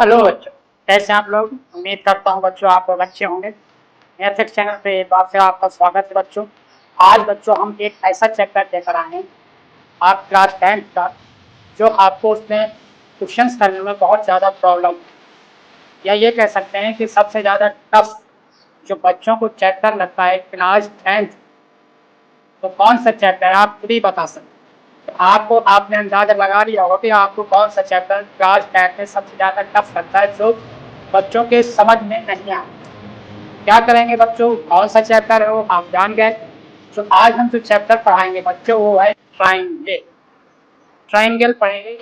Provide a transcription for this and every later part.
Hello बच्चों। कैसे हैं आप लोग? उम्मीद करता हूँ बच्चों आप अच्छे होंगे। मेरे फिर चैनल पे एक बार फिर आपका स्वागत है बच्चों। आज बच्चों हम एक ऐसा चैप्टर लेकर आए हैं आप क्लास 10th का, जो आपको उसमें क्वेश्चंस करने में बहुत ज़्यादा प्रॉब्लम, या ये कह सकते हैं कि सबसे ज़्यादा टफ जो बच्चों को चैप्टर लगता है क्लास 10th, तो कौन सा चैप्टर है आप खुद ही बता सकते हैं। तो आपको आपने अंदाजा लगा लिया होगा कि आपको कौन सा चैप्टर क्लास 10th में सबसे ज़्यादा टफ लगता है, जो बच्चों के समझ में नहीं आता। क्या करेंगे बच्चों, कौन सा चैप्टर है वो आप जान गए। तो आज हम जो चैप्टर पढ़ाएंगे बच्चों वो है ट्राइंगल। ट्राइंगल पढ़ेंगे।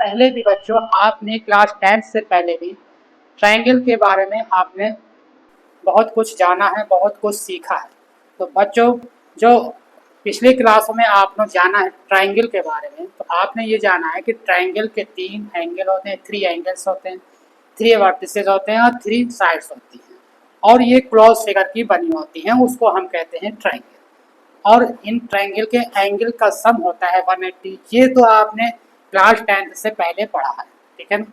पहले भी बच्चों आपने क्लास 10th से पहले भी ट्राइंगल के बारे में आपने बहुत कुछ जाना है, बहुत कुछ सीखा है। तो बच्चों, जो पिछली क्लासों में आपने जाना है ट्राइंगल के बारे में, तो आपने ये जाना है कि ट्राइंगल के 3 एंगल होते हैं, 3 एंगल्स होते हैं, 3 वर्टिसेस होते हैं और 3 साइड्स होती हैं, और ये क्रॉस फिगर की बनी होती हैं, उसको हम कहते हैं ट्राइंगल। और इन ट्राइंगल के एंगल का सम होता है 180। ये तो आपने क्लास 10th से पहले पढ़ा है, ठीक है ना।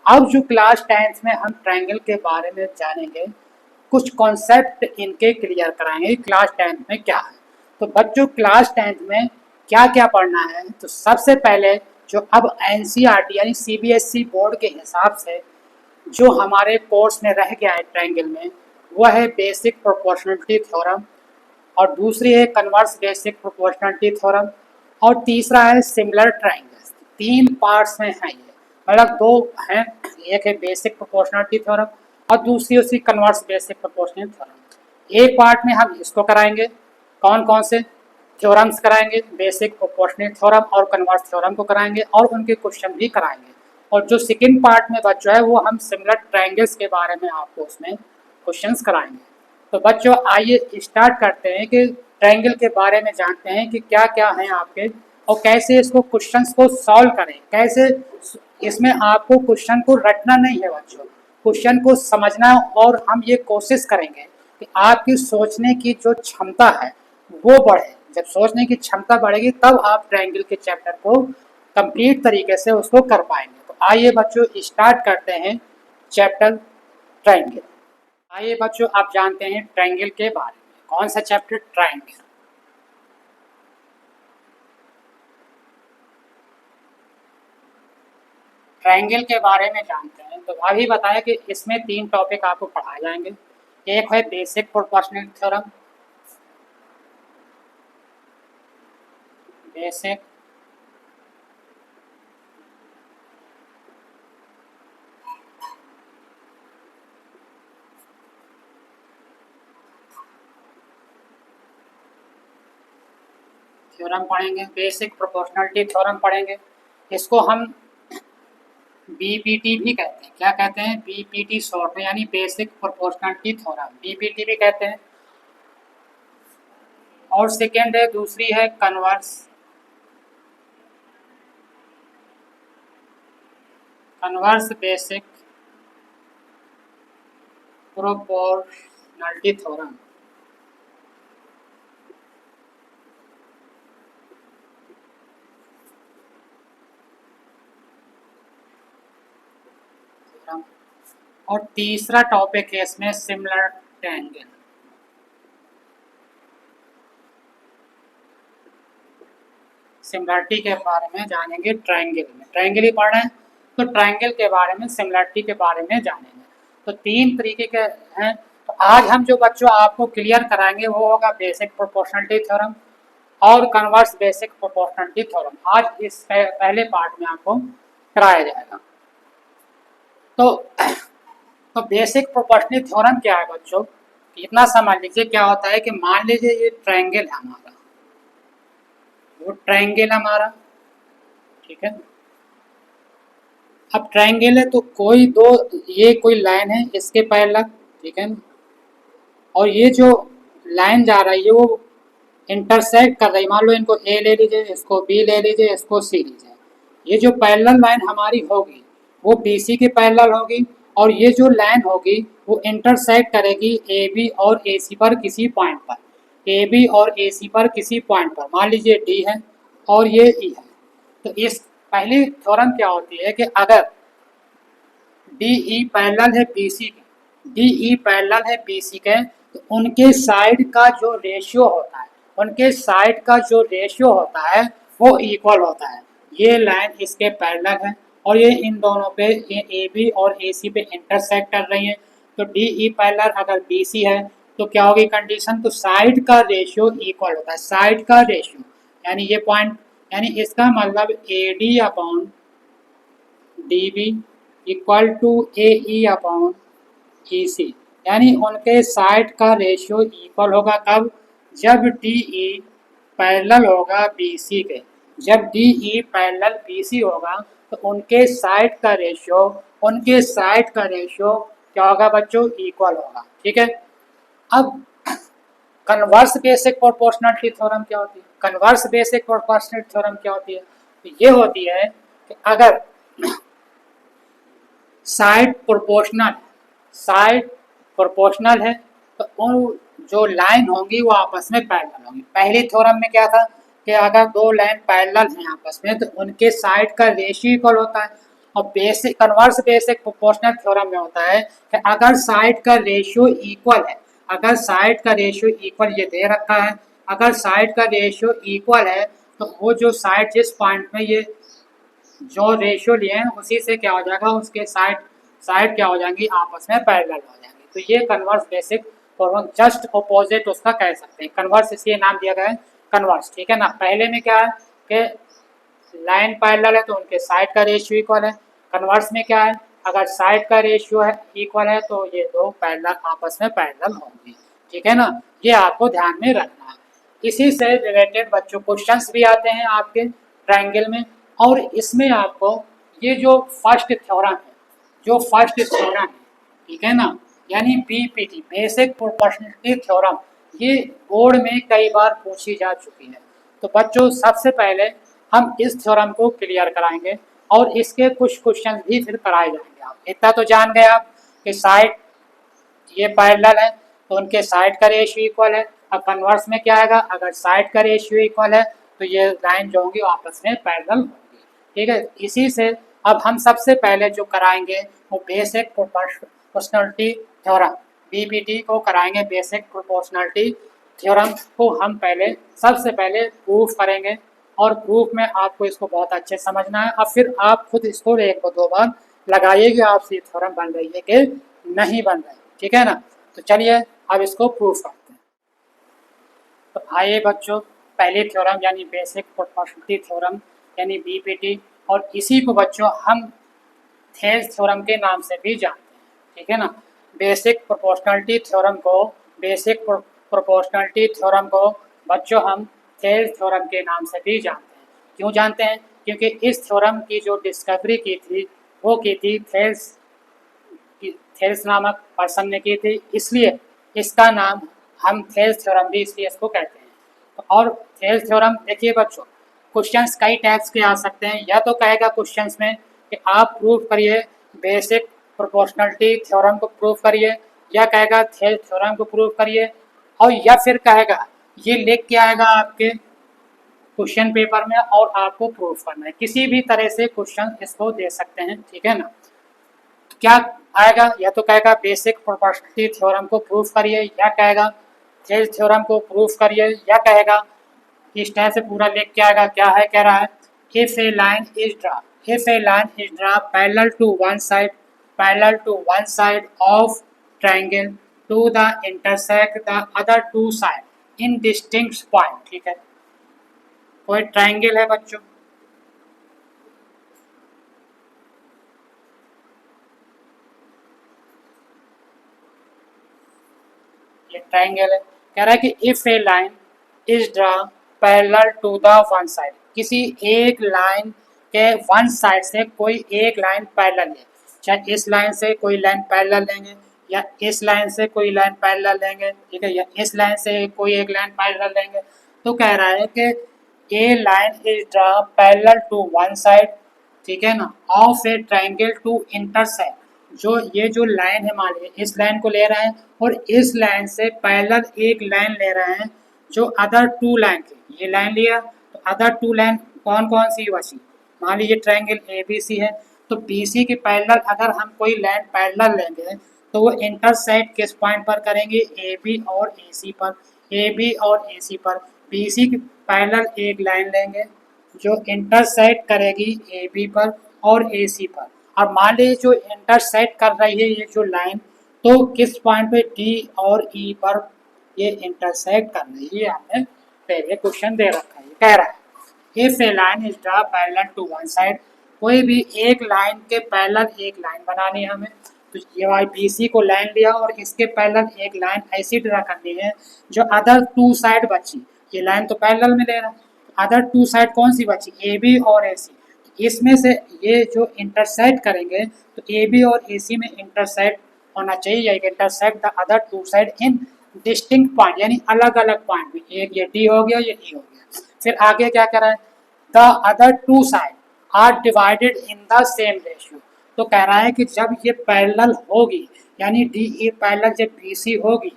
अब जो क्लास 10th में हम ट्राइंगल के बारे में जानेंगे, कुछ कॉन्सेप्ट इनके क्लियर कराएंगे क्लास 10th में क्या है। तो बच्चों क्लास 10th में क्या क्या पढ़ना है, तो सबसे पहले जो अब एनसीईआरटी यानी सीबीएसई बोर्ड के हिसाब से जो हमारे कोर्स में रह गया है ट्राइंगल में, वह है बेसिक प्रोपोर्शनलिटी थ्योरम, और दूसरी है कन्वर्स बेसिक प्रोपोर्शनलिटी थ्योरम, और तीसरा है सिमिलर ट्राइंगल्स। 3 पार्ट्स में है ये, मतलब 2 हैं, एक है बेसिक प्रोपोर्शनलिटी थ्योरम और दूसरी उसकी कन्वर्स बेसिक प्रोपोर्शनल थ्योरम। एक पार्ट में हम इसको कराएंगे, कौन कौन से थ्योरम्स कराएंगे, बेसिक प्रोपोर्शनल थ्योरम और कन्वर्स थ्योरम को कराएंगे और उनके क्वेश्चन भी कराएंगे। और जो सेकंड पार्ट में बच्चों है वो हम सिमिलर ट्राइंगल्स के बारे में आपको उसमें क्वेश्चंस कराएंगे। तो बच्चों आइए स्टार्ट करते हैं कि ट्रायंगल के बारे में जानते हैं कि क्या क्या है आपके, और कैसे इसको क्वेश्चंस को सॉल्व करें, कैसे इसमें आपको क्वेश्चन को रटना नहीं है बच्चों, क्वेश्चन को समझना। और हम ये कोशिश करेंगे कि आपकी सोचने की जो क्षमता है वो बढ़े। जब सोचने की क्षमता बढ़ेगी तब आप ट्रायंगल के चैप्टर को कंप्लीट तरीके से उसको कर पाएंगे। तो आइए बच्चों स्टार्ट करते हैं चैप्टर ट्रायंगल। आइए बच्चों आप जानते हैं ट्रायंगल के बारे में, कौन सा चैप्टर, ट्रायंगल। ट्रायंगल के बारे में जानते हैं तो अभी बताया कि इसमें 3 टॉपिक आपको पढ़ाए जाएंगे। एक है basic proportional theorem, basic theorem पढ़ेंगे, बेसिक प्रोपोर्शनलिटी थ्योरम पढ़ेंगे। इसको हम बीपीटी भी कहते हैं। क्या कहते हैं? बीपीटी शॉर्ट में, यानी बेसिक प्रोपोर्शनलिटी थ्योरम, बीपीटी भी कहते हैं। और सेकेंड है, दूसरी है converse converse basic proportionality theorem. और तीसरा टॉपिक है इसमें सिमिलर ट्रायंगल। सिमिलरिटी के बारे में जानेंगे ट्रायंगल में, ट्रायंगल ही पढ़ रहे हैं तो ट्रायंगल के बारे में, सिमिलरिटी के बारे में जानेंगे। तो 3 तरीके के हैं। तो आज हम जो बच्चों आपको क्लियर कराएंगे वो होगा बेसिक प्रोपोर्शनलिटी थ्योरम और कन्वर्स बेसिक प्रोपोर्शनलिटी थ्योरम। आज इस पहले पार्ट में आपको कराया जाएगा। तो तो बेसिक प्रोपोर्शनल थ्योरम क्या है बच्चों, इतना समझ लीजिए क्या होता है कि मान लीजिए ये ट्रायंगल है हमारा, वो ट्रायंगल हमारा, ठीक है। अब ट्रायंगल है तो कोई दो, ये कोई लाइन है इसके पैरेलल, ठीक है ना, और ये जो लाइन जा रही है वो इंटरसेक्ट कर रही है। मान लो इनको ए ले लीजिए, इसको बी ले लीजिए, इसको सी लीजिए। ये जो पैरेलल लाइन हमारी होगी वो बीसी के पैरेलल होगी, और ये जो लाइन होगी वो इंटरसेक्ट करेगी ए बी और ए सी पर किसी पॉइंट पर, ए बी और ए सी पर किसी पॉइंट पर, मान लीजिए डी है और ये ई है। तो इस पहली थ्योरम क्या होती है कि अगर डी ई पैरेलल है बी सी के, डी ई पैरेलल है बी सी के, तो उनके साइड का जो रेशियो होता है, उनके साइड का जो रेशियो होता है वो इक्वल होता है। ये लाइन इसके पैरेलल है और ये इन दोनों पे ए बी और ए सी पे इंटरसेक्ट कर रही है। तो डी ई पैरेलल अगर बी सी है तो क्या होगी कंडीशन, तो साइड का रेशियो इक्वल होता है, साइड का रेशियो, यानी ये पॉइंट, यानी इसका मतलब A D upon D B equal to A E upon E C, यानी उनके साइड का रेशियो इक्वल होगा कब, जब डी ई पैरेलल होगा बी सी के। जब D E parallel B C होगा तो उनके साइड का रेशियो, उनके साइड का रेशियो क्या होगा बच्चों, इक्वल होगा। ठीक है। अब कन्वर्स बेसिक प्रोपोर्शनलिटी थ्योरम क्या होती है, कन्वर्स बेसिक प्रोपोर्शनलिटी थ्योरम क्या होती है, तो ये होती है कि अगर साइड प्रोपोर्शनल, साइड प्रोपोर्शनल है तो उन जो लाइन होंगी वो आपस में पैरेलल होंगी। पहली थ्योरम में क्या था कि अगर दो लाइन पैरेलल हैं आपस में तो उनके साइड का रेशियो इक्वल होता है। और basic converse basic proportional theorem में होता है कि अगर साइड का रेशियो इक्वल है, अगर साइड का रेशियो इक्वल ये दे रखा है, अगर साइड का रेशियो इक्वल है तो वो जो साइड जिस पॉइंट में ये जो रेशियो लिए हैं उसी से क्या हो जाएगा, उसके साइड साइड क्या हो जाएंगी, आपस में पैरेलल हो जाएंगी। तो ये कन्वर्स बेसिक और जस्ट अपोजिट उसका कह सकते हैं, कन्वर्स इसलिए नाम दिया गया है कन्वर्स। ठीक है ना। पहले में क्या है कि लाइन पैरेलल है तो उनके साइड का रेशियो इक्वल है, कन्वर्स में क्या है, अगर साइड का रेशियो है इक्वल है तो ये दो पैरेलल आपस में पैरेलल होंगे। ठीक है ना, ये आपको ध्यान में रखना है। इसी से रिलेटेड बच्चों क्वेश्चंस भी आते हैं आपके ट्रायंगल में, और इसमें आपको ये जो फर्स्ट थ्योरम है, जो फर्स्ट थ्योरम है, ठीक है ना, यानी बीपीटी बेसिक प्रोपोर्शनलिटी थ्योरम, ये बोर्ड में कई बार पूछी जा चुकी है। तो बच्चों सबसे पहले हम इस थ्योरम को क्लियर कराएंगे और इसके कुछ क्वेश्चन भी फिर कराए जाएंगे। आप इतना तो जान गए आप कि साइड ये पैरेलल है तो उनके साइड का रेशियो इक्वल है। अब कन्वर्स में क्या आएगा, अगर साइड का रेशियो इक्वल है तो ये लाइन जो होंगी आपस में पैरेलल होंगी। ठीक है। इसी से अब हम सबसे पहले जो कराएंगे वो बेसिक प्रोपोर्शनलिटी थ्योरम, बीपीटी को कराएंगे। बेसिक प्रोपोर्शनलिटी थ्योरम को हम पहले सबसे पहले प्रूफ करेंगे और प्रूफ में आपको इसको बहुत अच्छे समझना है। अब फिर आप खुद इसको एक दो बार लगाइएगा, आपसे थ्योरम बन रही है कि नहीं बन रही। ठीक है ना। तो चलिए अब इसको प्रूफ करते हैं। तो आइए बच्चों, पहले थ्योरम यानी बेसिक प्रोपोर्शनलिटी थ्योरम यानी बीपीटी, और इसी को बच्चों हम थेल्स थ्योरम के नाम से भी जानते हैं। ठीक है ना। बेसिक प्रोपोर्शनलिटी थ्योरम को, बेसिक प्रोपोर्शनलिटी थ्योरम को बच्चों हम थेल्स थ्योरम के नाम से भी जानते हैं। क्यों जानते हैं, क्योंकि इस थ्योरम की जो डिस्कवरी की थी वो की थी थेल्स नामक पर्सन ने की थी, इसलिए इसका नाम हम थेल्स थ्योरम भी इसलिए इसको कहते हैं। और थेल्स थ्योरम देखिए बच्चों, क्वेश्चंस कई टाइप्स के आ सकते हैं। या तो कहेगा क्वेश्चंस में कि आप प्रूफ करिए बेसिक प्रोपोर्शनलिटी थ्योरम को प्रूफ करिए, या कहेगा थेल्स थ्योरम को प्रूफ करिए, और या फिर कहेगा ये लिख के आएगा आपके क्वेश्चन पेपर में और आपको प्रूफ करना है। किसी भी तरह से क्वेश्चन इसको दे सकते हैं। ठीक है ना। क्या आएगा, या तो कहेगा बेसिक प्रोपोर्शनलिटी थ्योरम को प्रूफ करिए, या कहेगा थेल्स थ्योरम को प्रूफ करिए, या कहेगा इस टाइप से पूरा लिख के आएगा। क्या है, कह रहा है if a line is draw, if a line is drawn parallel to one side of triangle to the intersect the other two side in distinct point। ठीक है। कोई ट्रायंगल है बच्चों, ये ट्रायंगल है। कह रहा है कि if a line is draw parallel to the one side, किसी एक लाइन के वन साइड से कोई एक लाइन पैरेलल है, चाहे इस लाइन से कोई लाइन पैरेलल लेंगे या इस लाइन से कोई लाइन पैरेलल लेंगे, ठीक है, या इस लाइन से कोई एक लाइन पैरेलल लेंगे। तो कह रहा है कि a line is draw parallel to one side, ठीक है ना, of a triangle to intersect जो ये जो लाइन है मान लीजिए इस लाइन को ले रहे हैं और इस लाइन से पैरेलल एक लाइन ले रहे हैं जो अदर टू लाइन की, ये लाइन लिया तो अदर टू लाइन कौन कौन सी बची, मान लीजिए ट्रायंगल ए बी सी है तो बी सी के पैरेलल अगर हम कोई लाइन पैरेलल लेंगे तो वो इंटरसेक्ट किस पॉइंट पर करेंगे, ए बी और ए सी पर, ए बी और ए सी पर। बी सी के पैरेलल एक लाइन लेंगे जो इंटरसेक्ट करेगी ए बी पर और ए सी पर, और मान लीजिए जो इंटरसेक्ट कर रही है ये जो लाइन तो किस पॉइंट पे डी और ई पर ये इंटरसेक्ट कर रही है, हमें पहले क्वेश्चन दे रखा है। कह रहा है if a line is draw parallel to one side, कोई भी एक लाइन के पैरेलल एक लाइन बनानी है हमें, तो ये वाई बी सी को लाइन लिया और इसके पैरेलल एक लाइन ऐसी ड्रा करनी है जो अदर टू साइड बची, ये लाइन तो पैरेलल में ले रहा है, अदर टू साइड कौन सी बची, ए बी और ए सी, इसमें से ये जो इंटरसेक्ट करेंगे तो ए बी और ए सी में इंटरसेक्ट होना चाहिए, intersect the other two side in distinct point, यानी अलग अलग पॉइंट में, एक ये डी हो गया ये ई हो गया। फिर आगे क्या कह रहा है, the other two side are divided in the same ratio, तो कह रहा है कि जब ये पैरेलल होगी यानी डी ई पैरेलल जब बी सी होगी,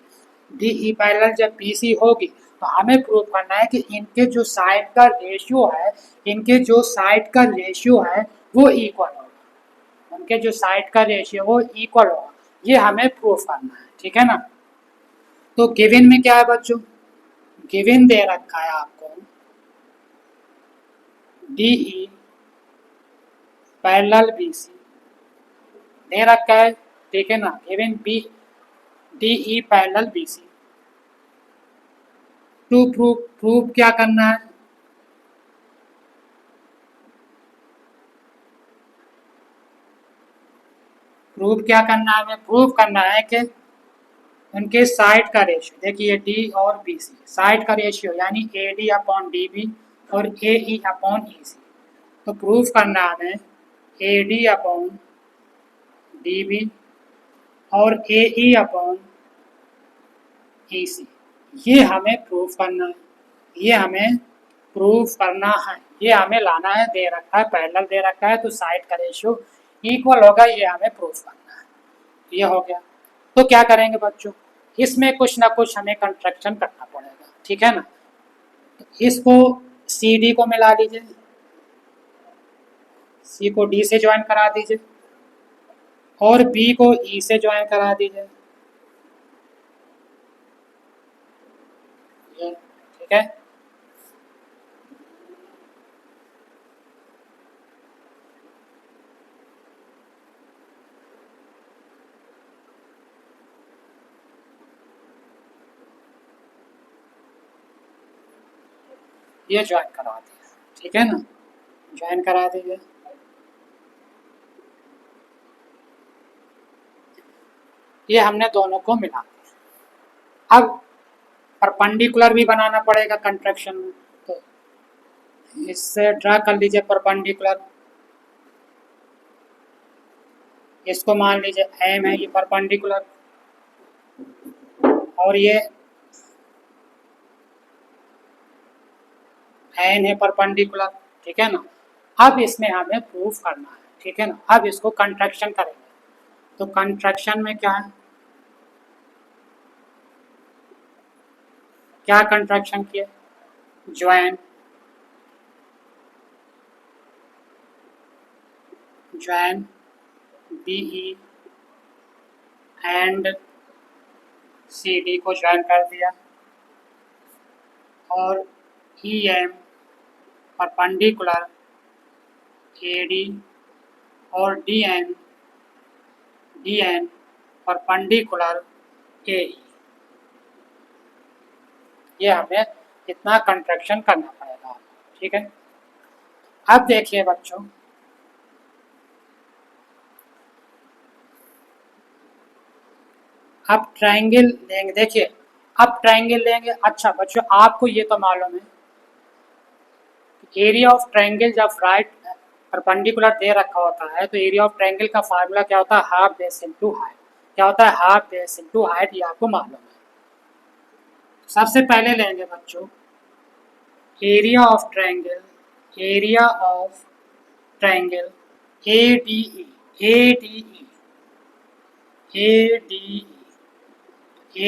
डी ई पैरेलल जब बी सी होगी तो हमें प्रूव करना है कि इनके जो साइड का रेशियो है, इनके जो साइड का रेशियो है वो इक्वल होगा, उनके जो साइड का रेशियो वो इक्वल होगा, ये हमें प्रूफ करना है। ठीक है ना, तो गिवन में क्या है बच्चों, गिवन दे रखा है आपको D E parallel B C दे रखा है, ठीक है ना, given B D E parallel B C, to proof क्या करना है, प्रूफ क्या करना है, हमें प्रूफ करना है कि उनके साइड का रेशियो, देखिए डी और बी सी साइड का रेशियो यानी A D upon D B और A E upon E C, तो प्रूफ करना है हमें A D upon D B और ए ई अपॉन ई सी, ये हमें प्रूफ करना है, ये हमें प्रूफ करना है, ये हमें लाना है, दे रखा है पैरेलल दे रखा है तो साइड का रेशियो इक्वल होगा, ये हमें प्रूफ करना है, ये हो गया। तो क्या करेंगे बच्चों, इसमें कुछ ना कुछ हमें कंस्ट्रक्शन करना पड़ेगा, ठीक है ना, तो इसको सी डी को मिला लीजिए, सी को डी से ज्वाइन करा दीजिए और बी को ई से ज्वाइन करा दीजिए, ठीक है। ये ज्वाइन करा दिया, ठीक है ना, ज्वाइन करा दीजिए। ये हमने दोनों को मिला दिया। अब परपेंडिकुलर भी बनाना पड़ेगा कंट्रैक्शन में, तो इससे ड्रा कर लीजिए परपेंडिकुलर, इसको मान लीजिए एम है ये परपेंडिकुलर और ये एन है परपेंडिकुलर, ठीक है ना। अब इसमें हमें प्रूफ करना है, ठीक है ना, अब इसको कंट्रैक्शन करेंगे, तो कंट्रैक्शन में क्या है, क्या कंट्रैक्शन किया, join join B E and C D को ज्वाइन कर दिया और E M perpendicular A D और D N perpendicular A E, ये हमें इतना कंट्रैक्शन करना पड़ेगा, ठीक है। अब देखिए बच्चों, अब ट्रायंगल लेंगे, देखिए अब ट्रायंगल लेंगे, अच्छा बच्चों आपको ये तो मालूम है एरिया ऑफ ट्रायंगल जब राइट परपेंडिकुलर दे रखा होता है तो एरिया ऑफ ट्रायंगल का फार्मूला क्या होता है, हाफ बेस इनटू हाइट, क्या होता है, हाफ बेस इनटू हाइट, ये आपको मालूम है। सबसे पहले लेंगे बच्चों area of triangle, A D E, A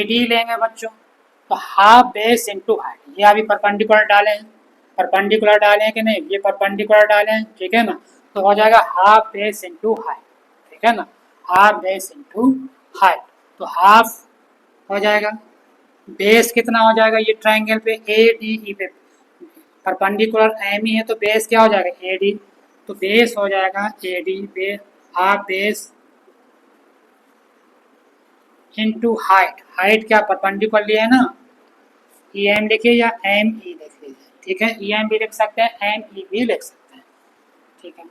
D लेंगे बच्चों, तो हाफ बेस इंटू हाइट, ये अभी परपेंडिकुलर डाले हैं, परपेंडिकुलर डाले हैं कि नहीं, ये परपेंडिकुलर डाले हैं, ठीक है ना, तो हो जाएगा हाफ बेस इंटू हाइट, ठीक है ना, हाफ बेस इंटू हाइट, तो हाफ हो जाएगा, बेस कितना हो जाएगा, ये ट्राइंगल पे ए डी ई पे परपेंडिकुलर एम ही है, तो बेस क्या हो जाएगा ए डी, तो बेस हो जाएगा ए डी बे, half base into height, height क्या परपेंडिकुलर लिया है ना, ई एम लिखिए या एम ई लिख लीजिए, ठीक है, ई एम भी लिख सकते हैं, एम ई भी लिख सकते हैं, ठीक है।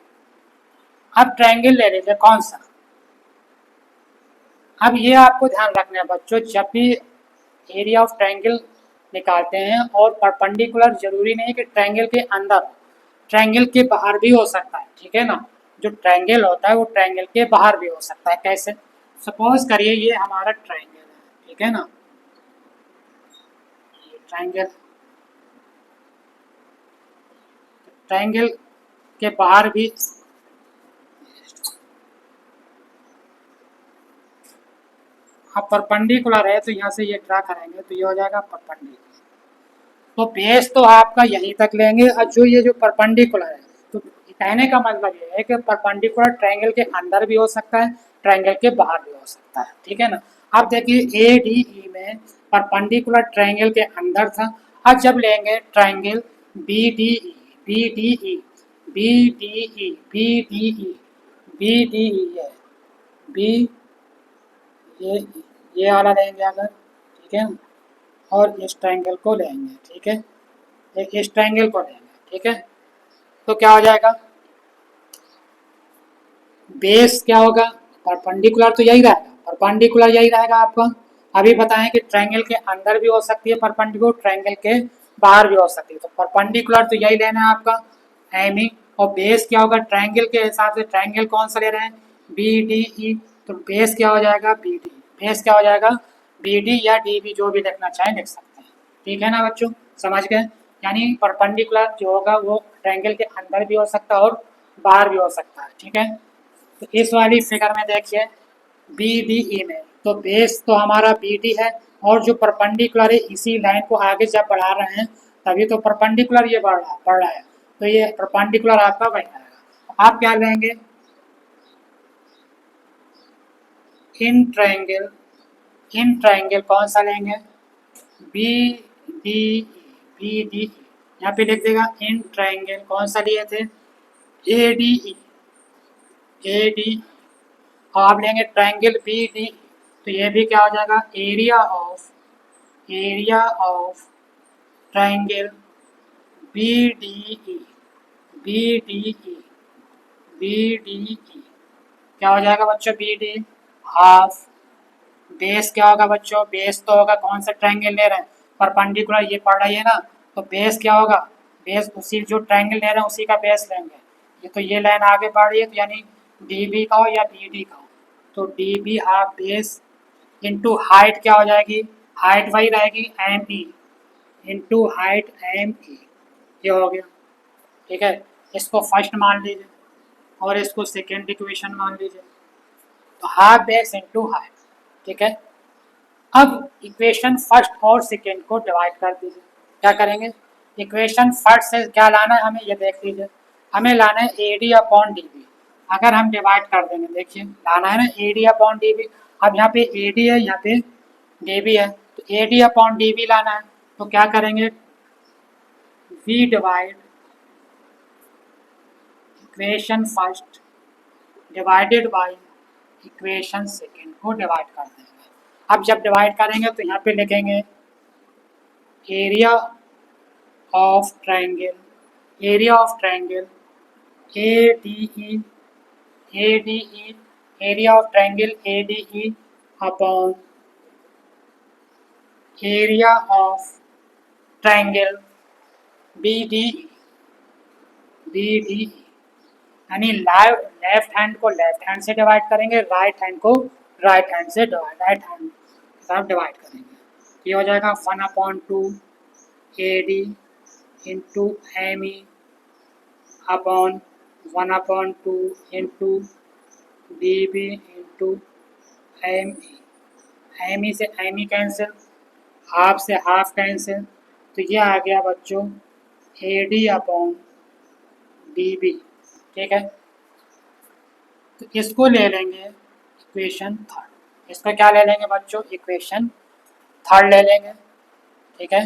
अब ट्रायंगल ले लीजिए कौन सा, अब ये आपको ध्यान रखना है बच्चों, जब भी एरिया ऑफ ट्रायंगल निकालते हैं, और परपेंडिकुलर जरूरी नहीं कि ट्रायंगल के अंदर, ट्रायंगल के बाहर भी हो सकता है, ठीक है ना, जो ट्रायंगल होता है वो ट्रायंगल के बाहर भी हो सकता है, कैसे, सपोज करिए ये हमारा ट्रायंगल है, ठीक है ना, ये ट्रायंगल, ट्रायंगल के बाहर भी, अब परपेंडिकुलर है तो यहाँ से ये ड्रा करेंगे तो ये हो जाएगा परपेंडिकुलर, तो बेस तो आपका यहीं तक लेंगे, और जो ये जो परपेंडिकुलर है, तो कहने का मतलब ये है कि परपेंडिकुलर ट्रायंगल के अंदर भी हो सकता है, ट्रायंगल के बाहर भी हो सकता है, ठीक है ना। अब देखिए ए डी ई में परपेंडिकुलर ट्रायंगल के अंदर था, अब जब लेंगे triangle B D E, B D E, B D E, B D E, B D E है, बी, ये ये वाला लेंगे अगर, ठीक है, और इस ट्रायंगल को लेंगे, ठीक है, एक इस ट्रायंगल को लेंगे, ठीक है, तो क्या हो जाएगा, बेस क्या होगा, परपेंडिकुलर तो यही रहेगा, परपेंडिकुलर यही रहेगा आपका, अभी बताएं कि ट्रायंगल के अंदर भी हो सकती है परपेंडिकुलर, ट्रायंगल के बाहर भी हो सकती है, तो परपेंडिकुलर तो यही लेना है आपका एम ई, और बेस क्या होगा, ट्रायंगल के हिसाब से ट्रायंगल कौन सा ले रहे हैं, बी डी ई, तो बेस क्या हो जाएगा बी डी, बेस क्या हो जाएगा बी डी या डी बी, जो भी लिखना चाहें लिख सकते हैं, ठीक है ना बच्चों, समझ गए, यानी परपेंडिकुलर जो होगा वो ट्रायंगल के अंदर भी हो सकता है और बाहर भी हो सकता है, ठीक है। तो इस वाली फिगर में देखिए बी डी ई में, तो बेस तो हमारा बी डी है, और जो परपेंडिकुलर है इसी लाइन को आगे जब बढ़ा रहे हैं तभी तो परपेंडिकुलर ये बढ़ रहा है, तो ये परपेंडिकुलर आपका वही आएगा, आप क्या लेंगे, इन ट्रायंगल कौन सा लेंगे, बी डी बी डी, यहाँ पे लिख देगा इन ट्रायंगल कौन सा लिए थे, ए डी ई, ए डी, और आप लेंगे ट्रायंगल बी डी, तो ये भी क्या हो जाएगा area of triangle B D E, B D E, B D E, क्या हो जाएगा बच्चों बी डी, हाफ, बेस क्या होगा बच्चों, बेस तो होगा कौन सा ट्रायंगल ले रहे हैं, परपेंडिकुलर ये पढ़ रही है ना, तो बेस क्या होगा, बेस उसी जो ट्रायंगल ले रहे हैं उसी का बेस लेंगे, ये तो ये लाइन आगे बढ़ रही है तो यानी डी बी का हो या बी डी का हो, तो D B half base into height क्या हो जाएगी, हाइट वही रहेगी M E, into height M E, ये हो गया, ठीक है, इसको फर्स्ट मान लीजिए और इसको सेकेंड इक्वेशन मान लीजिए, तो हाफ बेस इंटू हाइट, ठीक है। अब इक्वेशन फर्स्ट और सेकेंड को डिवाइड कर दीजिए, क्या करेंगे, इक्वेशन फर्स्ट से क्या लाना है हमें ये देख लीजिए, हमें लाना है A D upon D B, अगर हम डिवाइड कर देंगे देखिए लाना है ना A D upon D B, अब यहाँ पे ए डी है यहाँ पे डी बी है, तो A D upon D B लाना है, तो क्या करेंगे we divide equation first divided by equation second को डिवाइड कर देंगे, अब जब डिवाइड करेंगे तो यहाँ पे लिखेंगे area of triangle, area of triangle A D E, A D E, area of triangle A D E upon area of triangle B D, B D, यानी लेफ्ट हैंड को लेफ्ट हैंड से divide करेंगे, right hand को right hand से divide, right hand के साथ divide करेंगे, ये हो जाएगा 1/2 A D into M E upon 1/2 into D B into M E, M E से एम ई कैंसिल, हाफ से हाफ कैंसिल, तो ये आ गया बच्चों A D upon D B. ठीक है, तो इसको ले लेंगे इक्वेशन थर्ड। इसको क्या ले लेंगे बच्चों, इक्वेशन थर्ड ले लेंगे। ठीक है,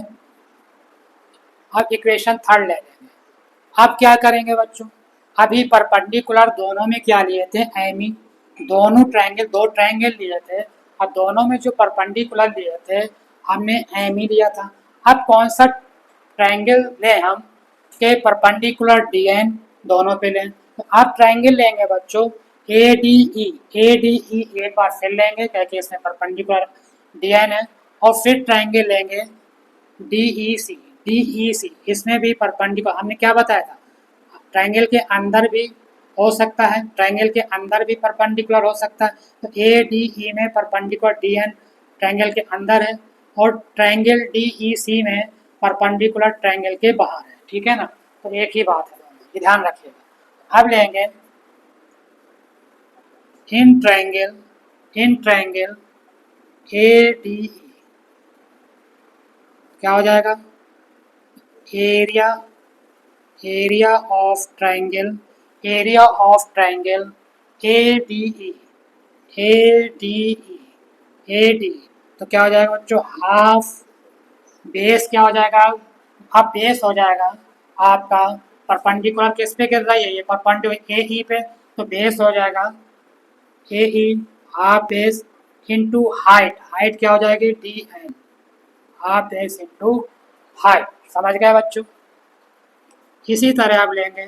अब इक्वेशन थर्ड ले लेंगे। अब क्या करेंगे बच्चों, अभी परपेंडिकुलर दोनों में क्या लिए थे, एम ई, दोनों ट्रायंगल, दो ट्रायंगल लिए थे। अब दोनों में जो परपेंडिकुलर लिए थे हमने एम ई लिया था। अब कौन सा ट्रायंगल लें हम के परपेंडिकुलर डी एन दोनों पे लें, तो आप ट्रायंगल लेंगे बच्चों A D E. A D ई एक बार फिर लेंगे क्योंकि इसमें परपेंडिकुलर डी एन है, और फिर ट्रायंगल लेंगे D E C. D E सी इसमें भी परपेंडिकुलर, हमने क्या बताया था, ट्रायंगल के अंदर भी हो सकता है, ट्रायंगल के अंदर भी परपेंडिकुलर हो सकता है। तो ए डी ई में परपेंडिकुलर डी एन ट्रायंगल के अंदर है, और ट्रायंगल डी ई सी में परपेंडिकुलर ट्रायंगल के बाहर है। ठीक है ना, तो एक ही बात है, ये ध्यान रखिएगा। अब लेंगे in triangle A D E, क्या हो जाएगा, area area of triangle, area of triangle A D E, A D E, A D, तो क्या हो जाएगा बच्चों, हाफ बेस क्या हो जाएगा, अब बेस हो जाएगा आपका परपेंडिकुलर किस पे गिर रहा है, ये परपेंडिकुलर ए ई पे, तो बेस हो जाएगा A E half base into height, height क्या हो जाएगी D N, half base into height. समझ गए बच्चों। इसी तरह आप लेंगे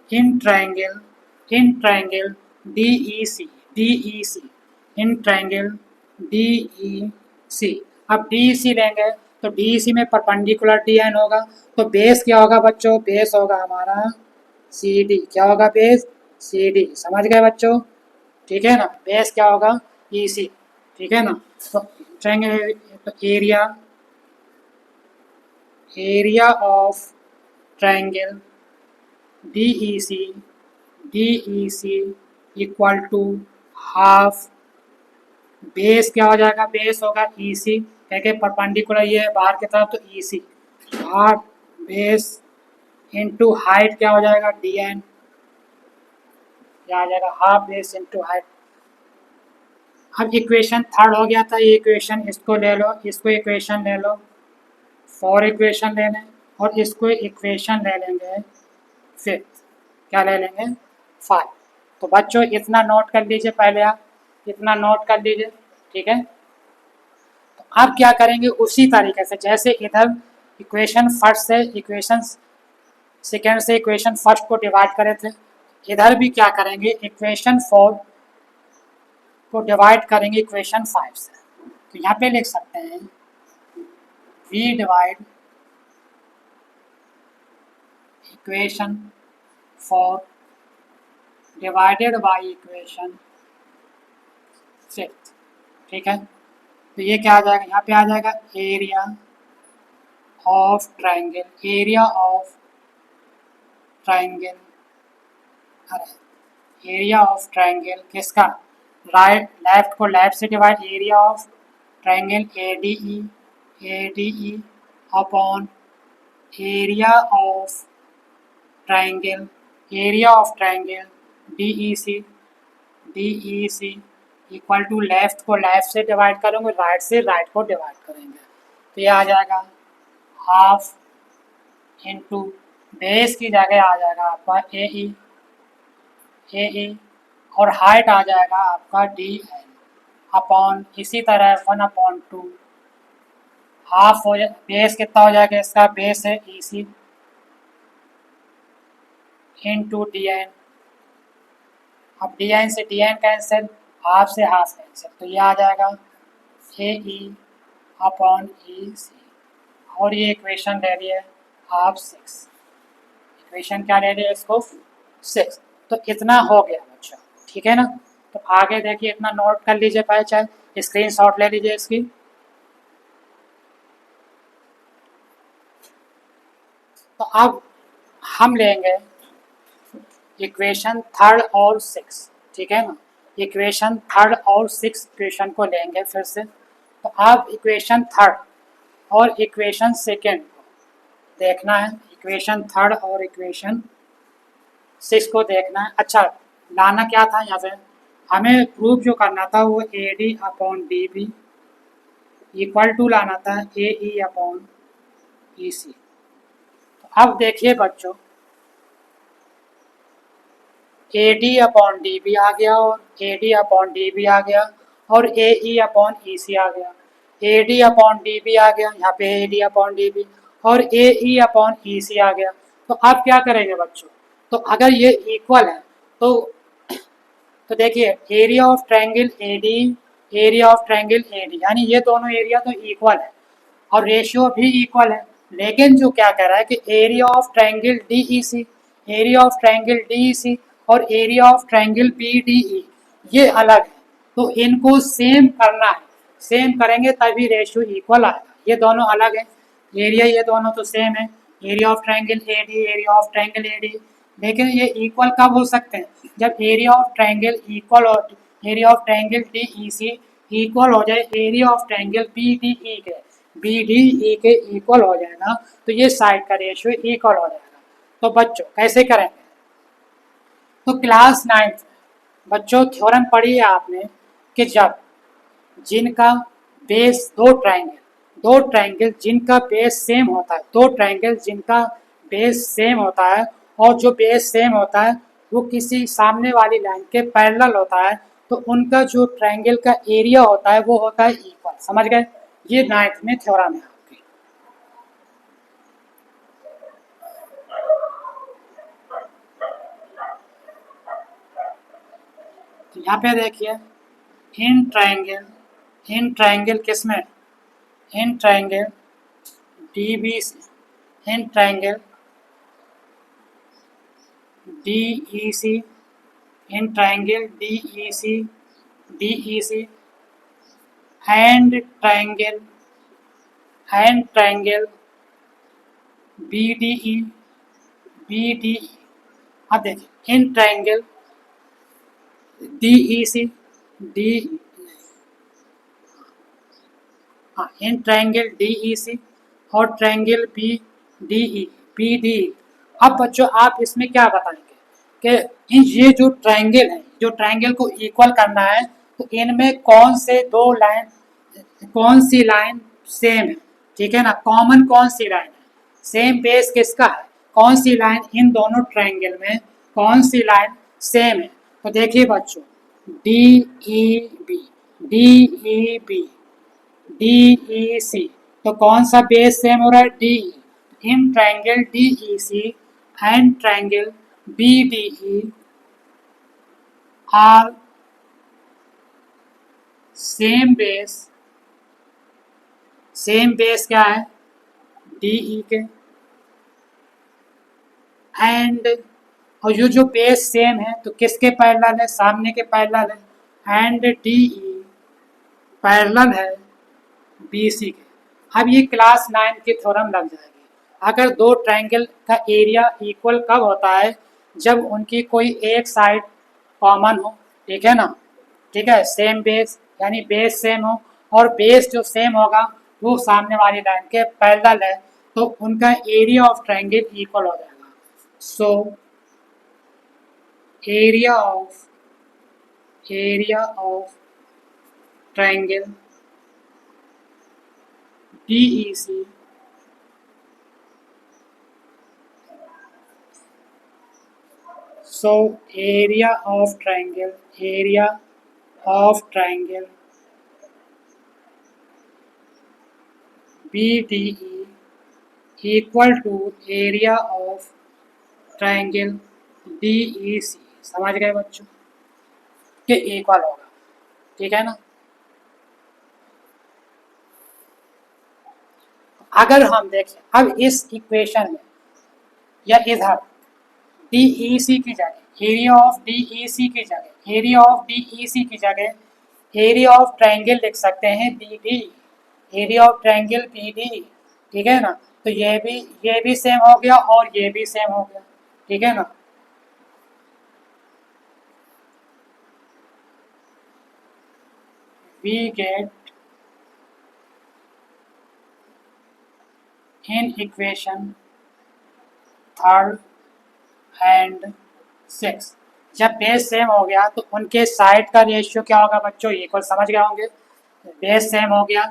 in triangle D E C, D E C, in triangle D E C. अब डी ई सी लेंगे तो डी ई सी में परपेंडिकुलर डी एन होगा, तो बेस क्या होगा बच्चों, बेस होगा हमारा सी डी। क्या होगा बेस, सी डी। समझ गए बच्चों। ठीक है ना, बेस क्या होगा ई सी। ठीक है ना, तो ट्रायंगल, तो area of triangle DEC equal to half, base क्या हो जाएगा, बेस होगा EC, क्या परपेंडिकुलर ये है बाहर की तरफ, तो EC half base into height क्या हो जाएगा DN, क्या आ जाएगा हाफ बेस इंटू हाइट। अब इक्वेशन थर्ड हो गया था, ये इक्वेशन इसको ले लो, इसको इक्वेशन ले लो, 4 इक्वेशन ले लें, और इसको इक्वेशन ले लेंगे फिफ्थ, क्या ले लेंगे 5। तो बच्चों इतना नोट कर लीजिए, पहले आप इतना नोट कर लीजिए। ठीक है, तो आप क्या करेंगे उसी तरीके से, जैसे इधर इक्वेशन फर्स्ट से इक्वेशन सेकेंड से इक्वेशन फर्स्ट को डिवाइड करे थे, इधर भी क्या करेंगे इक्वेशन 4 को डिवाइड करेंगे इक्वेशन 5 से। तो यहाँ पे लिख सकते हैं we divide equation 4 divided by equation 6। ठीक है, तो ये क्या आ जाएगा, यहाँ पे आ जाएगा area of triangle, area of triangle, अरे एरिया ऑफ ट्रायंगल किसका, राइट लेफ्ट को लेफ्ट से divide, area of triangle A D E upon area of triangle, area of triangle D E C equal to left को left से divide करेंगे, right से right को divide करेंगे, तो ये आ जाएगा हाफ इंटू बेस की जगह आ जाएगा आपका ए ई, और हाइट आ जाएगा आपका डी एन अपॉन, इसी तरह 1/2 हाफ हो जाए, बेस कितना हो जाएगा इसका, बेस है ई सी इंटू डी एन। अब डी एन से डी एन कैंसिल, हाफ से हाफ कैंसिल, तो ये आ जाएगा A E upon E C, और ये इक्वेशन ले रही है हाफ 6, इक्वेशन क्या ले रही है इसको 6। तो इतना हो गया बच्चा। ठीक है ना, तो आगे देखिए इतना नोट कर लीजिए, पहले चाहे स्क्रीनशॉट ले लीजिए इसकी। तो अब हम लेंगे इक्वेशन थर्ड और 6। ठीक है ना, इक्वेशन थर्ड और सिक्स इक्वेशन को लेंगे फिर से। तो आप इक्वेशन थर्ड और इक्वेशन सेकेंड को देखना है, इक्वेशन थर्ड और इक्वेशन सिक्स को देखना है। अच्छा, लाना क्या था यहाँ पे, हमें प्रूफ जो करना था वो A D upon D B equal to लाना था ए ई अपॉन ई सी। तो अब देखिए बच्चों, A D upon D B आ गया और A D upon D B आ गया और A E upon E C आ गया। A D upon D B आ गया, यहाँ पे A D upon D B और A E upon E C आ गया। तो आप क्या करेंगे बच्चों, तो अगर ये इक्वल है तो देखिए area of triangle A D, area of triangle A D, यानी ये दोनों एरिया तो इक्वल है और रेशियो भी इक्वल है। लेकिन जो क्या कह रहा है कि area of triangle D E C, area of triangle D E C और area of triangle B D E ये अलग है, तो इनको सेम करना है। सेम करेंगे तभी रेशियो इक्वल आएगा। ये दोनों अलग है, एरिया ये दोनों तो सेम है, area of triangle A D, area of triangle A D. लेकिन ये इक्वल कब हो सकते हैं, जब एरिया ऑफ ट्रायंगल इक्वल हो, area of triangle D E C equal हो जाए area of triangle B D E के, बी डी ई के इक्वल हो जाएगा तो ये साइड का रेशियो इक्वल हो जाएगा। तो बच्चों कैसे करेंगे, तो क्लास 9 बच्चों थ्योरम पढ़ी है आपने कि जब जिनका बेस दो ट्रायंगल जिनका बेस सेम होता है, दो ट्रायंगल जिनका बेस सेम होता है और जो बेस सेम होता है वो किसी सामने वाली लाइन के पैरेलल होता है, तो उनका जो ट्रायंगल का एरिया होता है वो होता है इक्वल। समझ गए, ये 9th में थ्योरम है आपकी। तो यहाँ पे देखिए इन ट्रायंगल किसमें, in triangle D B C, in triangle D E C, in triangle D E C and triangle B D E. अब देखिए in triangle D E C, D, हाँ in triangle D E C और triangle B D E. अब बच्चों आप इसमें क्या बताएंगे कि ये जो ट्रायंगल है, जो ट्रायंगल को इक्वल करना है, तो इनमें कौन सी लाइन सेम है, ठीक है ना, कॉमन कौन सी लाइन है, सेम बेस किसका है, कौन सी लाइन इन दोनों ट्रायंगल में कौन सी लाइन सेम है। तो देखिए बच्चों D E B, D E B, D E C, तो कौन सा बेस सेम हो रहा है, D. In triangle D E C and triangle B D E are same base क्या है, डी ई के, एंड और ये जो बेस सेम है तो किसके पैरेलल है, सामने के पैरेलल है, एंड डी ई पैरेलल है बी सी के। अब ये क्लास 9 की थ्योरम लग जाएगी। अगर दो ट्रायंगल का एरिया इक्वल कब होता है, जब उनकी कोई एक साइड कॉमन हो, ठीक है ना, ठीक है, सेम बेस यानी बेस सेम हो और बेस जो सेम होगा वो सामने वाली लाइन के पैरेलल है, तो उनका एरिया ऑफ ट्रायंगल इक्वल हो जाएगा। So area of triangle DEC so area of triangle BDE equal to area of triangle DEC। समझ गए बच्चों के इक्वल होगा, ठीक है ना। अगर हम देखें अब इस इक्वेशन में या इधर DEC की जगह एरिया ऑफ DEC की जगह एरिया ऑफ DEC की जगह एरिया ऑफ ट्रायंगल लिख सकते हैं BD, area of triangle BD, ठीक है ना। तो ये भी सेम हो गया और ये भी सेम हो गया, ठीक है ना। we get in equation third and six. जब बेस सेम हो गया तो उनके साइड का रेशियो क्या होगा बच्चों, इक्वल, समझ गए होंगे। बेस सेम हो गया,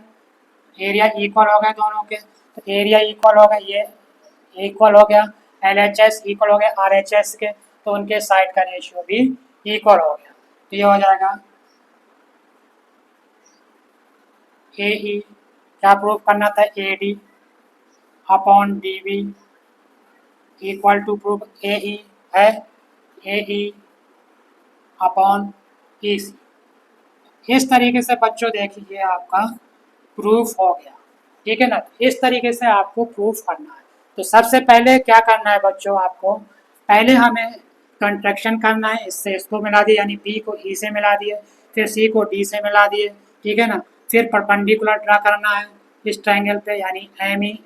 एरिया इक्वल हो गया दोनों के, तो एरिया इक्वल हो गया, ये इक्वल हो गया, LHS इक्वल हो गया RHS के, तो उनके साइड का रेशियो भी इक्वल हो गया। तो ये हो जाएगा AE, क्या प्रूफ करना था, AD upon DB equal to proof AE है AE अपॉन EC। इस तरीके से बच्चों देखिए आपका प्रूफ हो गया, ठीक है ना। इस तरीके से आपको प्रूफ करना है। तो सबसे पहले क्या करना है बच्चों, आपको पहले हमें कंट्रैक्शन करना है, इससे इसको मिला दिए यानी B को E से मिला दिए, फिर C को D से मिला दिए, ठीक है ना। फिर परपेंडिकुलर ड्रा करना है इस ट्रायंगल पे, यानी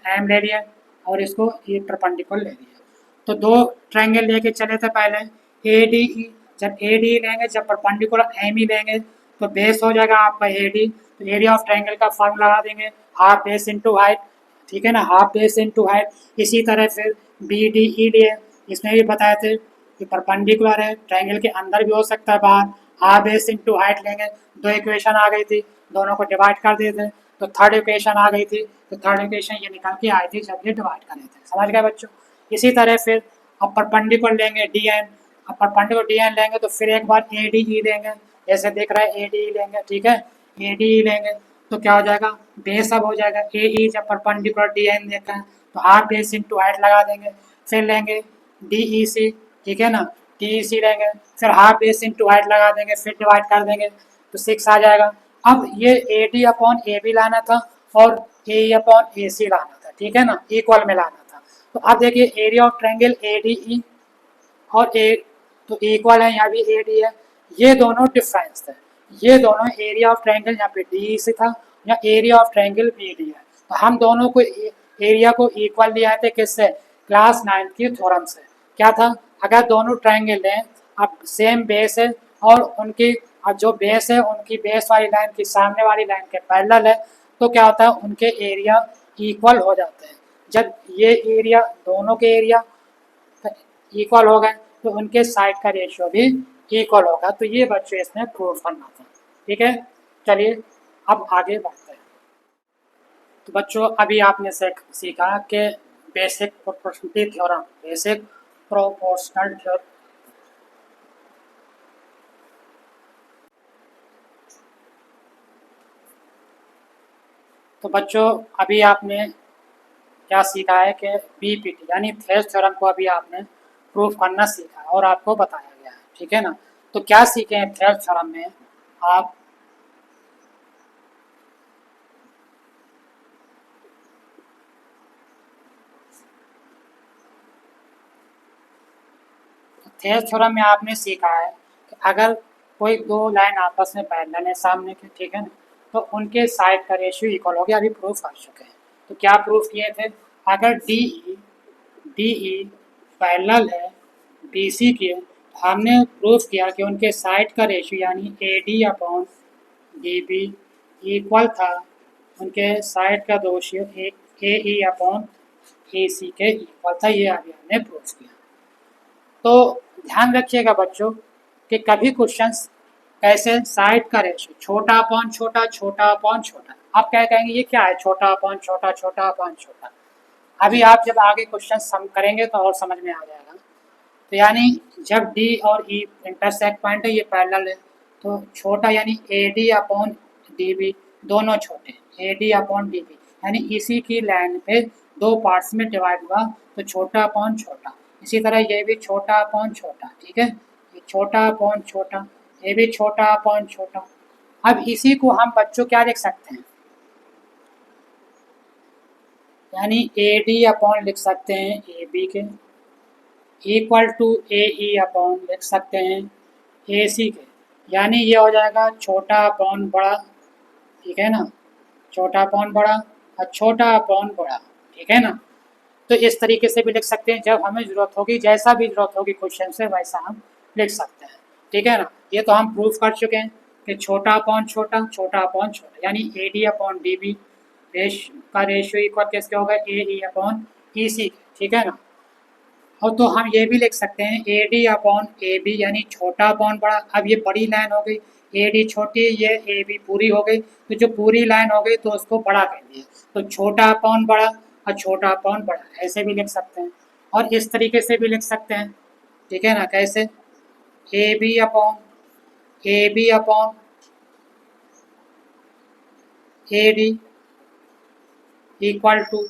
M ले लिया और इसको ये परपेंडिकुलर ले लिया। तो दो ट्रायंगल लेके चले थे पहले, ADE। जब ADE लेंगे, जब परपेंडिकुलर ME लेंगे, तो बेस हो जाएगा आपका AD। तो एरिया ऑफ ट्रायंगल का फॉर्मूला लगा देंगे, हाफ बेस इनटू हाइट, ठीक है ना, हाफ बेस इनटू हाइट। इसी तरह फिर BDE लिए, इसमें भी बताए थे कि परपेंडिकुलर है, ट्रायंगल के अंदर भी हो सकता है बाहर, हाफ बेस इनटू हाइट लेंगे। दो इक्वेशन आ गई थी, दोनों को डिवाइड कर दिए थे, तो थर्ड इक्वेशन आ गई थी। तो थर्ड इक्वेशन ये निकल के आई थी जब ये डिवाइड कर रहे थे, समझ गए बच्चों। इसी तरह फिर अब परपेंडिकुलर लेंगे DN, अब परपेंडिकुलर DN लेंगे तो फिर एक बार ADE लेंगे, जैसे दिख रहा है ADE लेंगे, ठीक है, ADE लेंगे तो क्या हो जाएगा, बेस अब हो जाएगा AE, जब परपेंडिकुलर DN देखा है तो हाफ बेस इनटू हाइट लगा देंगे। फिर लेंगे DEC, ठीक है ना, DEC लेंगे, फिर हाफ बेस इनटू हाइट लगा देंगे, फिर डिवाइड कर देंगे तो 6 आ जाएगा। अब ये AD अपॉन AB लाना था और AE अपॉन AC लाना था, ठीक है ना, इक्वल में लाना था। तो अब देखिए एरिया ऑफ ट्रायंगल ADE और ए तो इक्वल है, यहाँ भी AD है, ये दोनों डिफरेंस है, ये दोनों एरिया ऑफ ट्रायंगल यहाँ पे DE से था, या एरिया ऑफ ट्रायंगल BD है। तो हम दोनों को एरिया को इक्वल लिया थे किससे, क्लास 9 की थ्योरम से। क्या था, अगर दोनों ट्रायंगल हैं, अब सेम बेस है और उनकी अब जो बेस है उनकी बेस वाली लाइन की सामने वाली लाइन के पैरेलल है, तो क्या होता है, उनके एरिया इक्वल हो जाते हैं। जब ये एरिया, दोनों के एरिया इक्वल हो गए तो उनके साइड का रेशियो भी इक्वल होगा। तो ये बच्चों इसमें प्रूव करना था, ठीक है। चलिए अब आगे बढ़ते हैं। तो बच्चों अभी आपने सीखा कि basic proportionality theorem, basic proportional theorem. तो बच्चों अभी आपने क्या सीखा है कि BPT यानी थेल्स थ्योरम को अभी आपने प्रूफ करना सीखा और आपको बताया गया है, ठीक है ना। तो क्या सीखे हैं थेल्स थ्योरम में आप, थेल्स थ्योरम में आपने सीखा है कि अगर कोई दो लाइन आपस में पैरेलल है सामने के, ठीक है ना, तो उनके साइड का रेशियो इक्वल हो गया, अभी प्रूफ कर चुके हैं। तो क्या प्रूफ किए थे, अगर DE पैरेलल है BC के, हमने प्रूफ किया कि उनके साइड का रेशियो यानी AD अपॉन DB इक्वल था उनके साइड का रेशियो AE अपॉन AC के इक्वल था। ये अभी हमने प्रूफ किया। तो ध्यान रखिएगा बच्चों कि कभी क्वेश्चंस कैसे साइड का रेशियो छोटा अपॉन छोटा, छोटा अपॉन छोटा, आप क्या कहेंगे ये क्या है, छोटा अपॉन छोटा, छोटा अपॉन छोटा। अभी आप जब आगे क्वेश्चन सम करेंगे तो और समझ में आ जाएगा। तो यानी जब D और E इंटरसेक्ट पॉइंट है, ये पैरेलल है, तो छोटा यानी AD अपॉन DB, दोनों छोटे, AD अपॉन DB यानी इसी की लाइन पे दो पार्ट्स में डिवाइड हुआ तो छोटा अपॉन छोटा। इसी तरह ये भी छोटा अपॉन छोटा, ठीक है, ये छोटा अपॉन छोटा, ये भी छोटा अपॉन छोटा। अब इसी को हम बच्चों क्या लिख सकते हैं, यानी AD अपॉन लिख सकते हैं AB के, इक्वल टू AE अपॉन लिख सकते हैं AC के, यानी ये हो जाएगा छोटा अपॉन बड़ा, ठीक है ना, छोटा अपॉन बड़ा और छोटा अपॉन बड़ा, ठीक है ना। तो इस तरीके से भी लिख सकते हैं, जब हमें ज़रूरत होगी, जैसा भी ज़रूरत होगी क्वेश्चन से वैसा हम लिख सकते हैं, ठीक है ना। ये तो हम प्रूफ कर चुके हैं कि छोटा अपॉन छोटा, छोटा अपॉन छोटा, यानी A D upon D B का रेशियो इक्वल किसके होगा, ए ई अपॉन ई सी, ठीक है ना। और तो हम ये भी लिख सकते हैं A D upon A B, यानी छोटा अपॉन बड़ा। अब ये बड़ी लाइन हो गई, ए डी छोटी, ये ए बी पूरी हो गई, तो जो पूरी लाइन हो गई तो उसको बड़ा कर दिया, तो छोटा अपॉन बड़ा और छोटा अपॉन बड़ा, ऐसे भी लिख सकते हैं। और इस तरीके से भी लिख सकते हैं, ठीक है ना। कैसे, A B upon A D equal to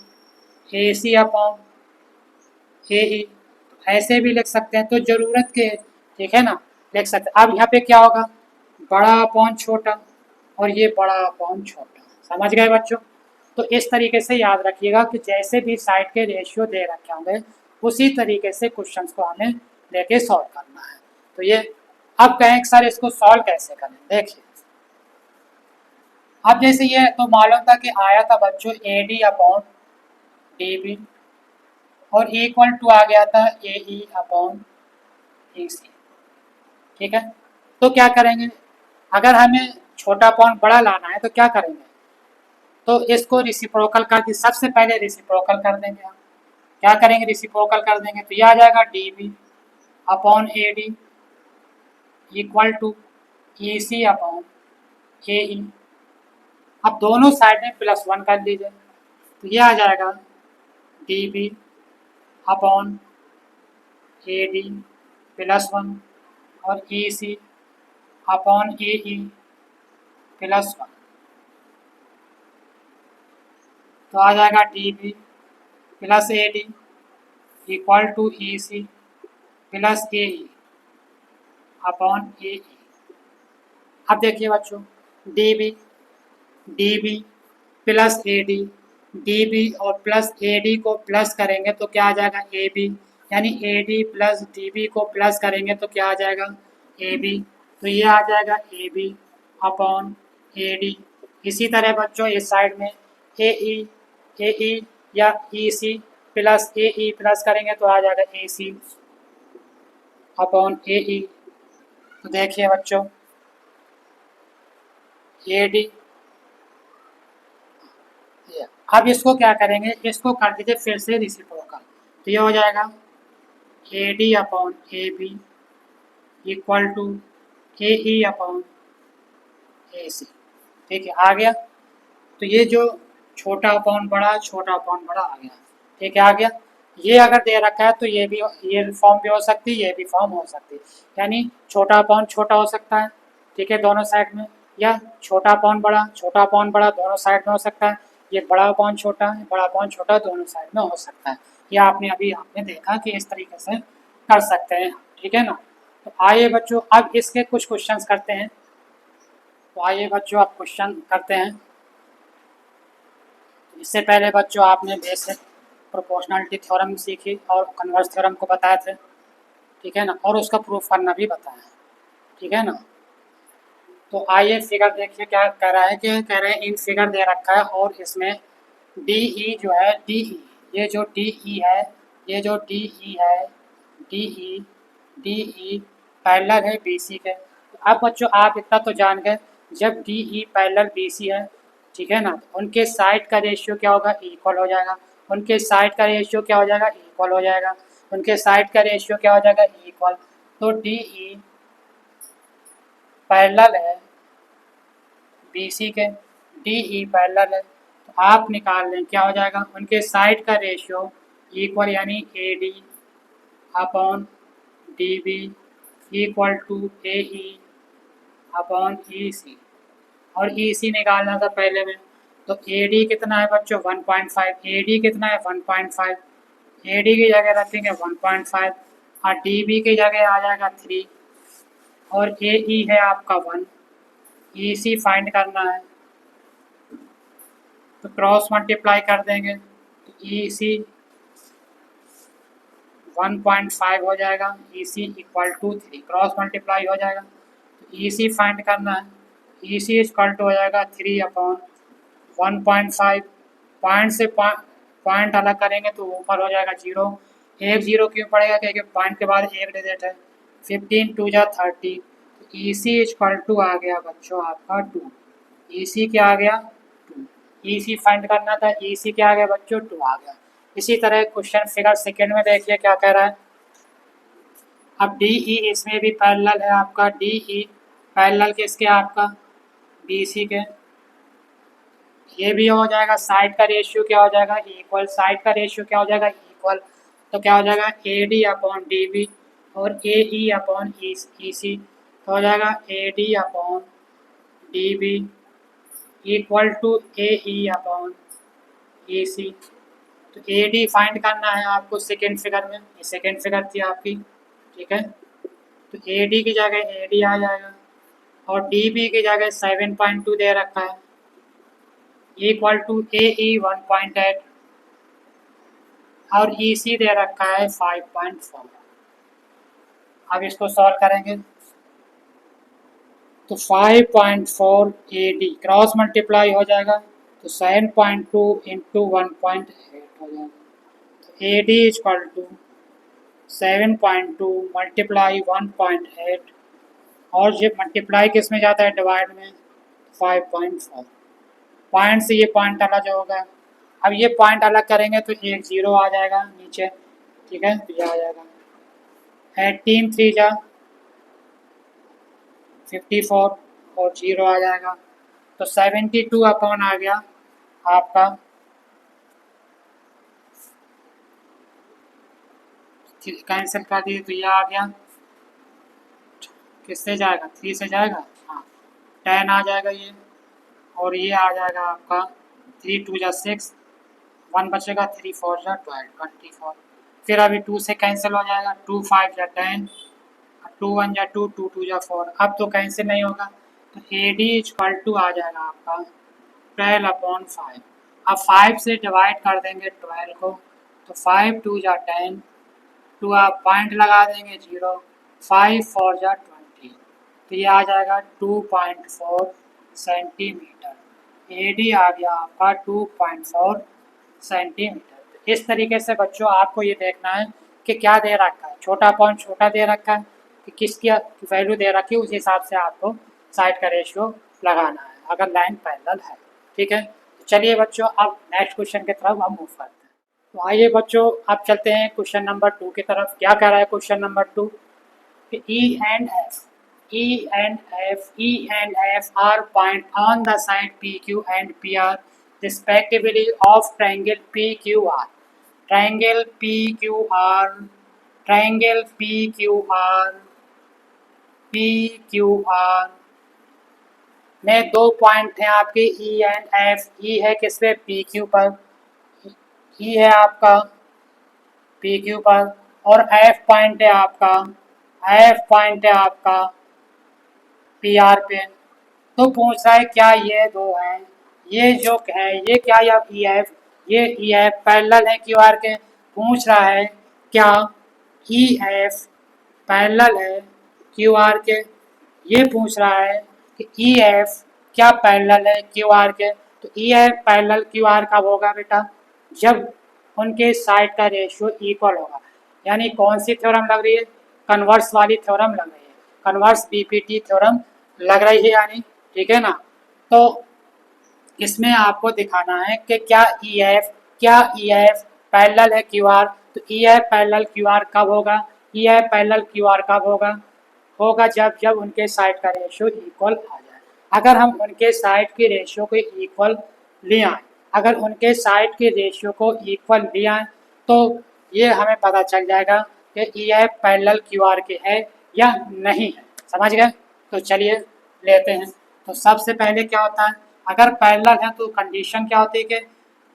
A C upon A E, ऐसे भी लिख सकते हैं। तो ज़रूरत के, ठीक है ना, लिख सकते हैं। अब यहाँ पे क्या होगा, बड़ा अपॉन छोटा, और ये बड़ा अपॉन छोटा, समझ गए बच्चों। तो इस तरीके से याद रखिएगा कि जैसे भी साइड के रेशियो दे रखे होंगे उसी तरीके से क्वेश्चन को हमें लेके सॉल्व करना है। तो ये अब कहें सर इसको सॉल्व कैसे करें, देखिए। अब जैसे ये तो मालूम था कि आया था बच्चों A D upon D B, और इक्वल टू आ गया था ए ई अपॉन ए सी, ठीक है। तो क्या करेंगे, अगर हमें छोटा अपॉन बड़ा लाना है तो क्या करेंगे, तो इसको रिसिप्रोकल कर दी, सबसे पहले रिसिप्रोकल कर देंगे हम। क्या करेंगे, रिसिप्रोकल कर देंगे, तो ये आ जाएगा D B upon A D equal to E C upon A E. अब दोनों साइड में +1 कर लीजिए, तो ये आ जाएगा D B upon A D +1 और ई सी अपॉन ए ई +1, तो आ जाएगा D B plus A D equal to E C plus A E upon A E. अब देखिए बच्चों, D B plus A D और प्लस ए डी को plus करेंगे तो क्या आ जाएगा ए बी, यानी A D plus D B को प्लस करेंगे तो क्या आ जाएगा ए बी, तो ये आ जाएगा A B upon A D. इसी तरह बच्चों इस साइड में ए ई या ई C plus A E plus करेंगे तो आ जाएगा A C upon A E. तो देखिए बच्चों ए डी, अब इसको क्या करेंगे, इसको कर दीजिए फिर से रिसिप्रोकल, तो ये हो जाएगा A D upon A B equal to A E upon A C, ठीक है, आ गया। तो ये जो छोटा अपॉन बड़ा आ गया, ठीक है, आ गया। ये अगर दे रखा है तो ये भी, ये फॉर्म भी हो सकती है, ये भी फॉर्म हो सकती है, यानी छोटा अपॉन छोटा हो सकता है, ठीक है, दोनों साइड में, या छोटा अपॉन बड़ा दोनों साइड में हो सकता है। ये बड़ा अपॉन छोटा दोनों साइड में हो सकता है। या आपने देखा कि इस तरीके से कर सकते हैं, ठीक है ना। तो आइए बच्चों अब इसके कुछ क्वेश्चंस करते हैं। तो आइए बच्चों अब क्वेश्चन करते हैं। इससे पहले बच्चों आपने बेसिक प्रोपोर्शनलिटी थ्योरम सीखी और कन्वर्स थ्योरम को बताए थे, ठीक है ना, और उसका प्रूफ करना भी बताया, ठीक है ना। तो आइए फिगर देखिए क्या कह रहा है, कि कह रहे हैं इन फिगर दे रखा है और इसमें डी ई जो है ये जो डी ई है डी ई पैरेलल है बी सी के। अब बच्चों आप इतना तो जान गए, जब D E parallel B C है, ठीक है ना, तो उनके साइड का रेशियो क्या होगा, इक्वल हो जाएगा। उनके साइड का रेशियो क्या हो जाएगा, इक्वल हो जाएगा। उनके साइड का रेशियो क्या हो जाएगा, इक्वल। तो डी ई पैरेलल है बी सी के, डी ई पैरेलल है, तो आप निकाल लें क्या हो जाएगा, उनके साइड का रेशियो इक्वल, यानी A D upon D B equal to A E upon E C, और ई सी निकालना था पहले में। तो ए डी कितना है बच्चों 1.5, ए डी कितना है 1.5, ए डी की जगह रखेंगे 1.5 और डी बी की जगह आ जाएगा 3, और ए ई है आपका 1, ई सी फाइंड करना है तो क्रॉस मल्टीप्लाई कर देंगे, तो ई सी 1.5 हो जाएगा, ई C equal to 3, cross multiply हो जाएगा। तो ई सी फाइंड करना है, ई सी इक्वल टू हो जाएगा 3 अपॉन 1.5, पॉइंट से पॉइंट अलग करेंगे तो ऊपर हो जाएगा 0, एक 0 क्यों पड़ेगा, क्योंकि पॉइंट के बाद एक डिजिट है। 15 2 जा 30, ई सी इक्वल टू आ गया बच्चों आपका 2। ई सी क्या आ गया 2। ई सी फाइंड करना था, ई सी क्या आ गया बच्चों 2 आ गया। इसी तरह क्वेश्चन फिगर सेकेंड में देखिए क्या कह रहा है। अब डी ई इसमें भी पैरेलल है आपका, डी ई पैरेलल किसके आपका बी सी के। ये भी हो जाएगा, साइड का रेशियो क्या हो जाएगा इक्वल, साइड का रेशियो क्या हो जाएगा इक्वल, तो क्या हो जाएगा A D upon D B और A E upon E C, तो हो जाएगा A D upon D B equal to A E upon A C. तो ए डी फाइंड करना है आपको सेकेंड फिगर में, ये सेकेंड फिगर थी आपकी, ठीक है। तो ए डी की जगह ए डी आ जाएगा और डी बी की जगह 7.2 दे रखा है इक्वल टू ए ई 1.8 और ई सी दे रखा है 5.4। अब इसको सॉल्व करेंगे तो 5.4 ए डी क्रॉस मल्टीप्लाई हो जाएगा तो 7.2 इंटू 1.8 हो जाएगा। तो A D equal to 7.2 multiply 1.8 और ये मल्टीप्लाई किस में जाता है डिवाइड में 5.4। पॉइंट से ये पॉइंट अलग होगा। अब ये पॉइंट अलग करेंगे तो एक जीरो आ जाएगा नीचे, ठीक है, तो ये आ जाएगा 18 3 जा 54 और जीरो आ जाएगा तो 72 अपॉन आ गया आपका, कैंसिल कर दिए तो ये आ गया, किससे जाएगा 3 से जाएगा, हाँ 10 आ जाएगा ये और ये आ जाएगा आपका 3 2 जा 6 1 बचेगा 3 4 जा 12 24। फिर अभी 2 से कैंसिल हो जाएगा 2 5 जा 10 2 1 जा 2 2 2 जा 4। अब तो कैंसिल नहीं होगा तो ए डी इक्वल टू आ जाएगा आपका 12 अपॉन 5। अब 5 से डिवाइड कर देंगे 12 को तो 5 2 जा 10 2 आप पॉइंट लगा देंगे 0 5 4 जा 20 तो ये आ जाएगा 2.4 सेंटीमीटर। ए डी आ गया आपका 2.4 सेंटीमीटर। इस तरीके से बच्चों आपको ये देखना है कि क्या दे रखा है, छोटा पॉइंट छोटा दे रखा है कि किसकी वैल्यू दे रखी है, उस हिसाब से आपको साइड का रेशियो लगाना है अगर लाइन पैरेलल है, ठीक है। तो चलिए बच्चों अब नेक्स्ट क्वेश्चन की तरफ हम मूव करते हैं। तो आइए बच्चों अब चलते हैं क्वेश्चन नंबर 2 की तरफ। क्या कह रहा है क्वेश्चन नंबर 2 कि E and F are point on the side PQ and PR respectively of triangle PQR. Triangle PQR, triangle PQR, PQR में दो पॉइंट हैं आपके E एंड F। E है किस पे PQ पर, E है आपका PQ पर और F पॉइंट है आपका, F पॉइंट है आपका PR पे। तो पूछ रहा है क्या ये दो हैं, ये जो है ये क्या या EF, ये EF पैरेलल है QR के। पूछ रहा है क्या EF पैरेलल है QR के, ये पूछ रहा है कि EF क्या पैरेलल है QR के। तो EF पैरेलल QR कब होगा बेटा, जब उनके साइड का रेशियो इक्वल होगा। यानी कौन सी थ्योरम लग रही है, कन्वर्स वाली थ्योरम लग रही है, कन्वर्स बीपीटी थ्योरम लग रही है यानी, ठीक है ना। तो इसमें आपको दिखाना है कि क्या EF पैरेलल है QR। तो EF पैरेलल QR कब होगा, EF पैरेलल QR कब होगा जब उनके साइड का रेशियो इक्वल आ जाए। अगर हम उनके साइड के रेशियो को इक्वल ले आए, अगर उनके साइड के रेशियो को इक्वल ले आए तो ये हमें पता चल जाएगा कि EF पैरेलल QR के है या नहीं है, समझ गए। तो चलिए लेते हैं। तो सबसे पहले क्या होता है, अगर पैरेलल है तो कंडीशन क्या होती है कि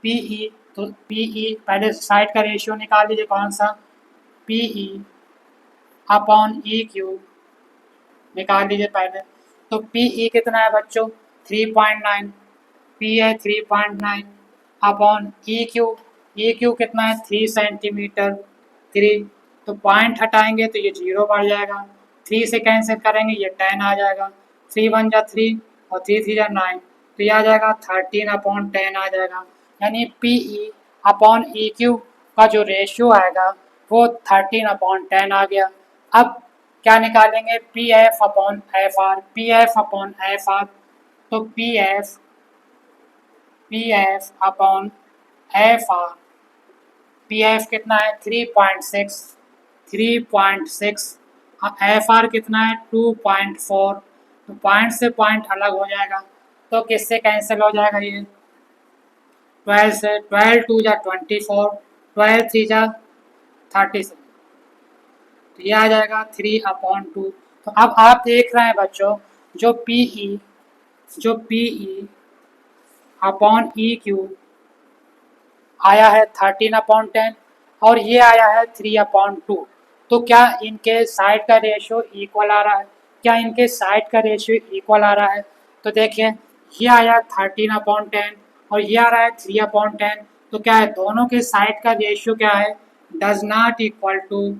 PE, तो PE पहले साइड का रेशियो निकाल लीजिए, कौन सा PE अपॉन EQ निकाल लीजिए पहले। तो PE कितना है बच्चों 3.9, P है 3.9 अपॉन EQ कितना है 3 सेंटीमीटर 3। तो पॉइंट हटाएंगे तो ये 0 बढ़ जाएगा, 3 से कैंसिल करेंगे ये 10 आ जाएगा, 3 1 जा 3 और 3 3 जा 9 तो ये आ जाएगा 13 अपॉन 10 आ जाएगा। यानी PE अपॉन EQ का जो रेशियो आएगा वो 13 अपॉन 10 आ गया। अब क्या निकालेंगे, P F upon F R, P F upon F R, तो P F upon F R, P F कितना है 3.6, 3.6, एफ आर कितना है 2.4, तो पॉइंट से पॉइंट अलग हो जाएगा, तो किससे कैंसिल हो जाएगा ये 12 से, 12 टू जा 24, 12 थ्री जा 37, तो ये आ जाएगा 3/2। तो अब आप देख रहे हैं बच्चों, जो पीई अपॉन ई क्यू आया है 13/10 और ये आया है 3/2, तो क्या इनके साइड का रेशियो इक्वल आ रहा है, क्या इनके साइड का रेशियो इक्वल आ रहा है, तो देखिए ये आया 13/10 और ये आ रहा है 3/10, तो क्या है दोनों के साइड का रेशियो क्या है, does not equal to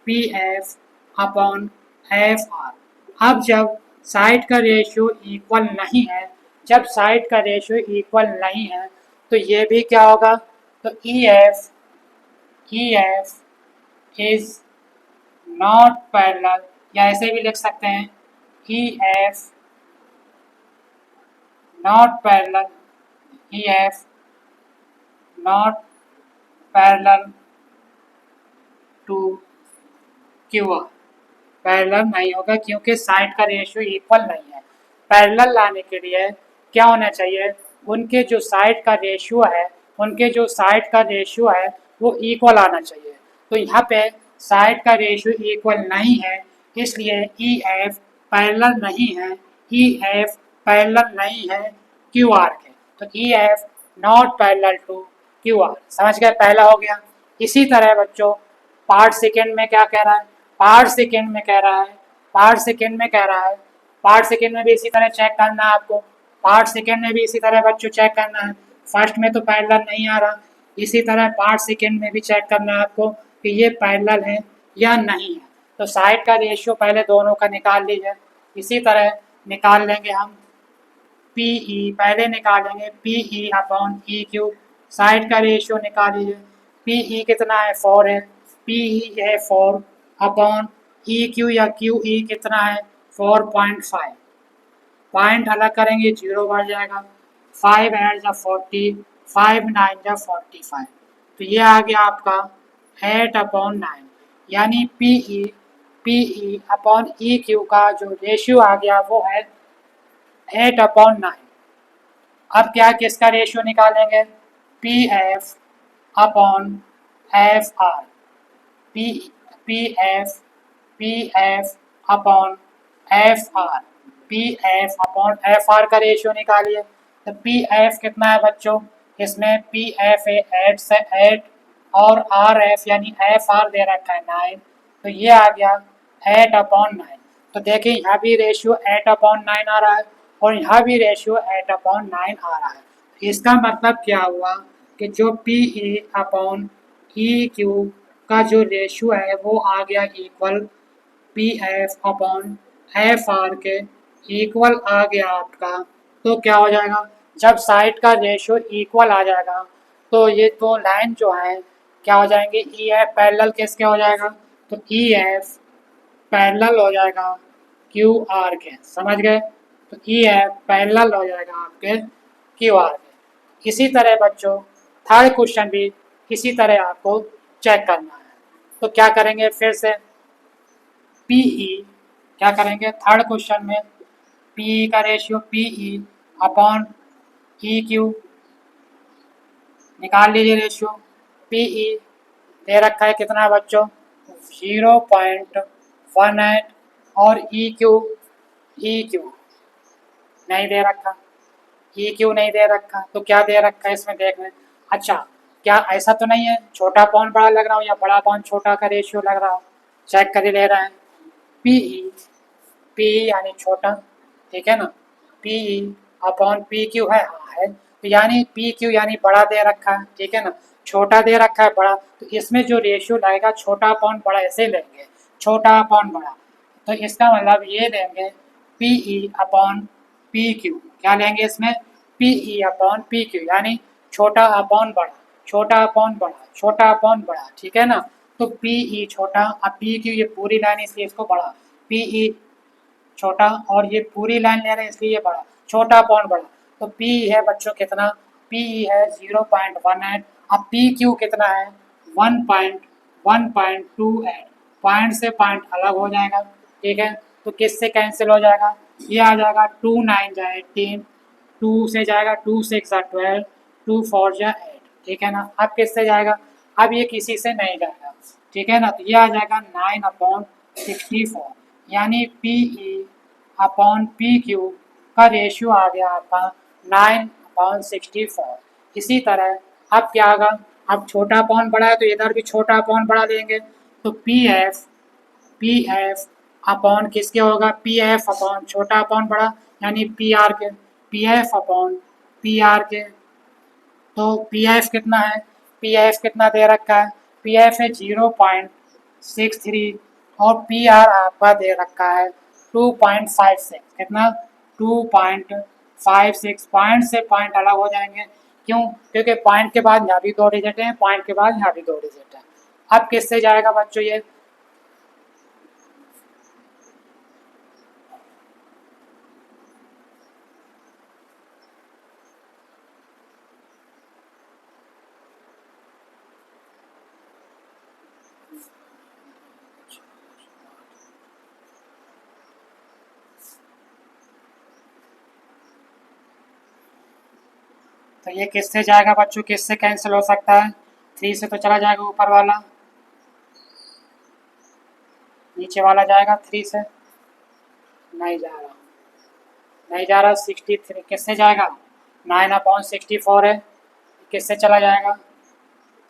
P F upon F R. अब जब साइड का रेशियो इक्वल नहीं है, जब साइड का रेशियो इक्वल नहीं है, तो ये भी क्या होगा, तो E F is not parallel, या ऐसे भी लिख सकते हैं E F not parallel, E F not parallel to Q R, parallel नहीं होगा क्योंकि साइड का रेशियो इक्वल नहीं है। पैरेलल लाने के लिए क्या होना चाहिए, उनके जो साइड का रेशियो है, उनके जो साइड का रेशियो है वो इक्वल आना चाहिए, तो यहाँ पे साइड का रेशियो इक्वल नहीं है, इसलिए ई एफ पैरेलल नहीं है, ई एफ पैरेलल नहीं है क्यू आर के, तो E F not parallel to Q R. समझ गए, पहला हो गया। इसी तरह बच्चों पार्ट सेकेंड में क्या कह रहा है, पार्ट सेकेंड में कह रहा है, पार्ट सेकेंड में कह रहा है, पार्ट सेकेंड में भी इसी तरह चेक करना है आपको, पार्ट सेकेंड में भी इसी तरह बच्चों चेक करना है, फर्स्ट में तो पैरेलल नहीं आ रहा, इसी तरह पार्ट सेकेंड में भी चेक करना है आपको कि ये पैरेलल है या नहीं है, तो साइड का रेशियो पहले दोनों का निकाल लीजिए। इसी तरह निकाल लेंगे हम पीई, पहले निकालेंगे P E upon E Q, side का रेशियो निकाल लीजिए, पीई कितना है 4 है, पीई है 4 अपॉन ई क्यू या क्यू ई कितना है 4.5, पॉइंट अलग करेंगे 0 बढ़ जाएगा, 5 8 जा 40, 5 9 जा 45, तो ये आ गया आपका 8/9, यानी पीई अपॉन ई क्यू का जो रेशियो आ गया वो है 8/9। अब क्या किसका रेशियो निकालेंगे, P F upon F R, P P F upon F R, P F upon F are का रेशियो निकालिए, तो पी एफ कितना है बच्चों, इसमें पी एफ है 8 से 8 और आर एफ यानी एफ आर दे रखा है 9, तो ये आ गया 8/9, तो देखिए यहाँ भी रेशियो 8/9 आ रहा है और यहाँ भी रेशियो 8/9 आ रहा है, इसका मतलब क्या हुआ कि जो P E upon E Q का जो रेशियो है वो आ गया equal P F upon F are के इक्वल आ गया आपका, तो क्या हो जाएगा, जब साइड का रेशियो इक्वल आ जाएगा तो ये दो लाइन जो है क्या हो जाएंगे, ई एफ पैरेलल किसके हो जाएगा, तो ई एफ पैरेलल हो जाएगा क्यू आर के, समझ गए, तो ई एफ पैरेलल हो जाएगा आपके क्यू आर के। इसी तरह बच्चों थर्ड क्वेश्चन भी इसी तरह आपको चेक करना है, तो क्या करेंगे फिर से पीई, क्या करेंगे थर्ड क्वेश्चन में पीई का ratio P E upon E Q निकाल लीजिए रेशियो, पीई दे रखा है कितना बच्चों 0.18 और ई क्यू नहीं दे रखा, ई क्यू नहीं दे रखा, तो क्या दे रखा है इसमें देख लें। अच्छा क्या ऐसा तो नहीं है छोटा पॉइंट बड़ा लग रहा हो या बड़ा पॉइंट छोटा का रेशियो लग रहा हो, चेक कर ही ले रहे हैं, पीई यानी छोटा, ठीक है ना, पीई अपॉन पी क्यू है, हाँ है, तो यानी पी क्यू यानी बड़ा दे रखा है, ठीक है ना, छोटा दे रखा है बड़ा, तो इसमें जो रेशियो लाएगा छोटा अपॉन बड़ा ऐसे लेंगे, छोटा अपॉन बड़ा, तो इसका मतलब ये लेंगे पीई अपॉन पी क्यू, क्या लेंगे इसमें पीई अपॉन पी क्यू यानी छोटा अपॉन बड़ा, छोटा अपॉन बड़ा, छोटा अपॉन बड़ा, ठीक है ना, तो पीई छोटा अब पी क्यू ये पूरी लाइन इसलिए इसको बड़ा, पी ई छोटा, और ये पूरी लाइन ले रहे हैं इसलिए ये बड़ा, छोटा अपॉन बड़ा। तो पी है बच्चों कितना, पी है 0.18। अब पी क्यू कितना है 1.1.28। पॉइंट से पॉइंट अलग हो जाएगा, ठीक है। तो किससे कैंसिल हो जाएगा, ये आ जाएगा 2 9 जा 18, 2 से जाएगा 2 6 जा 12, 2 4 जा 8, ठीक है ना। अब किससे जाएगा, अब ये किसी से नहीं जाएगा, ठीक है ना। तो ये आ जाएगा 9/64, यानी P E upon P Q का रेशियो आ गया आपका 9/64। इसी तरह अब क्या होगा, अब छोटा अपॉन बड़ा है तो इधर भी छोटा अपॉन बड़ा लेंगे। तो पी एफ अपॉन किसके होगा, पी एफ अपॉन छोटा अपॉन बड़ा, यानी पी आर के, P F upon P R के। तो पी एफ कितना है, पी एफ कितना दे रखा है, पी एफ है 0.63, और पी आर आपका दे रखा है 2.56। कितना 2.56। पॉइंट से पॉइंट अलग हो जाएंगे, क्यों, क्योंकि पॉइंट के बाद यहाँ भी 2 डिजिट हैं, पॉइंट के बाद यहाँ भी 2 डिजिट हैं। अब किससे जाएगा बच्चों ये, तो ये किससे जाएगा बच्चों, किससे कैंसिल हो सकता है, 3 से तो चला जाएगा ऊपर वाला, नीचे वाला जाएगा 3 से, नहीं जा रहा, नहीं जा रहा। 63 किससे जाएगा, 9/64 है, किससे चला जाएगा,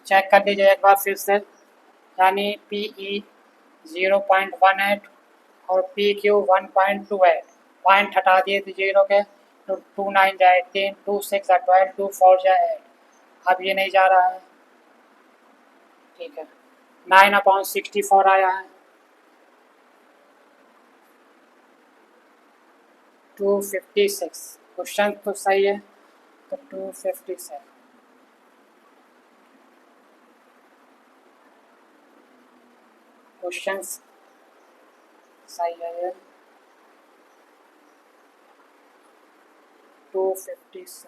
चेक कर लीजिए एक बार फिर से, यानी पी ई 0.18 और पी क्यू 1.28, पॉइंट हटा दिए थे जीरो के, तो 2 9 जाए 18, 2 6 जा 12, 2 4 जाए 8। अब ये नहीं जा रहा है, ठीक है, 9/64 आया है, 256। क्वेश्चन तो सही है, तो 256 क्वेश्चन सही है ये, 256।